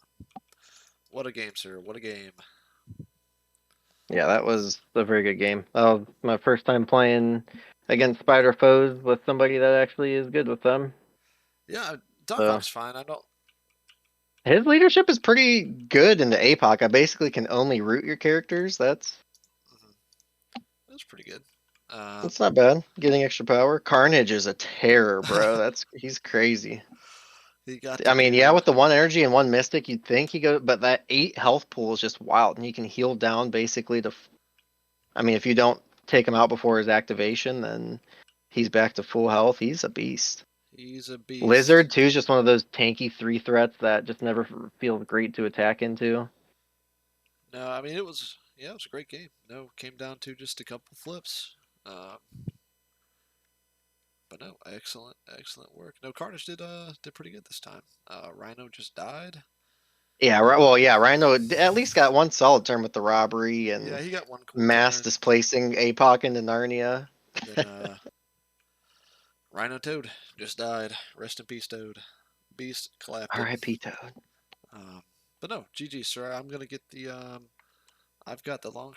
S1: What a game, sir. What a game.
S2: Yeah, that was a very good game. That was my first time playing against Spider foes with somebody that actually is good with them.
S1: Yeah, Doc
S2: So
S1: Ock's fine. I don't.
S2: his leadership is pretty good in the APOC. I basically can only root your characters.
S1: Mhm, that's pretty good.
S2: That's not bad. Getting extra power. Carnage is a terror, bro. He's crazy.
S1: He got to
S2: I mean, yeah,
S1: do.
S2: with the 1 energy and 1 mystic, you'd think he go, but that 8 health pool is just wild, and you can heal down basically to. I mean, if you don't take him out before his activation, then he's back to full health. He's a beast.
S1: He's a beast.
S2: Lizard too is just one of those tanky 3 threats that just never feels great to attack into.
S1: No, I mean it was. Yeah, it was a great game. No, came down to just a couple flips. Um, but no, excellent, excellent work. No, Carnage did pretty good this time. Rhino just died.
S2: Yeah, right. Well, yeah, Rhino at least got 1 solid turn with the robbery
S1: Yeah,
S2: and
S1: he got 1 cool
S2: mass
S1: turn,
S2: displacing Apoc into Narnia.
S1: and then Rhino Toad just died. Rest in peace, Toad. Beast clapped it.
S2: R.I.P. Toad.
S1: Um, but no, GG, sir. I'm gonna get the. I've got the long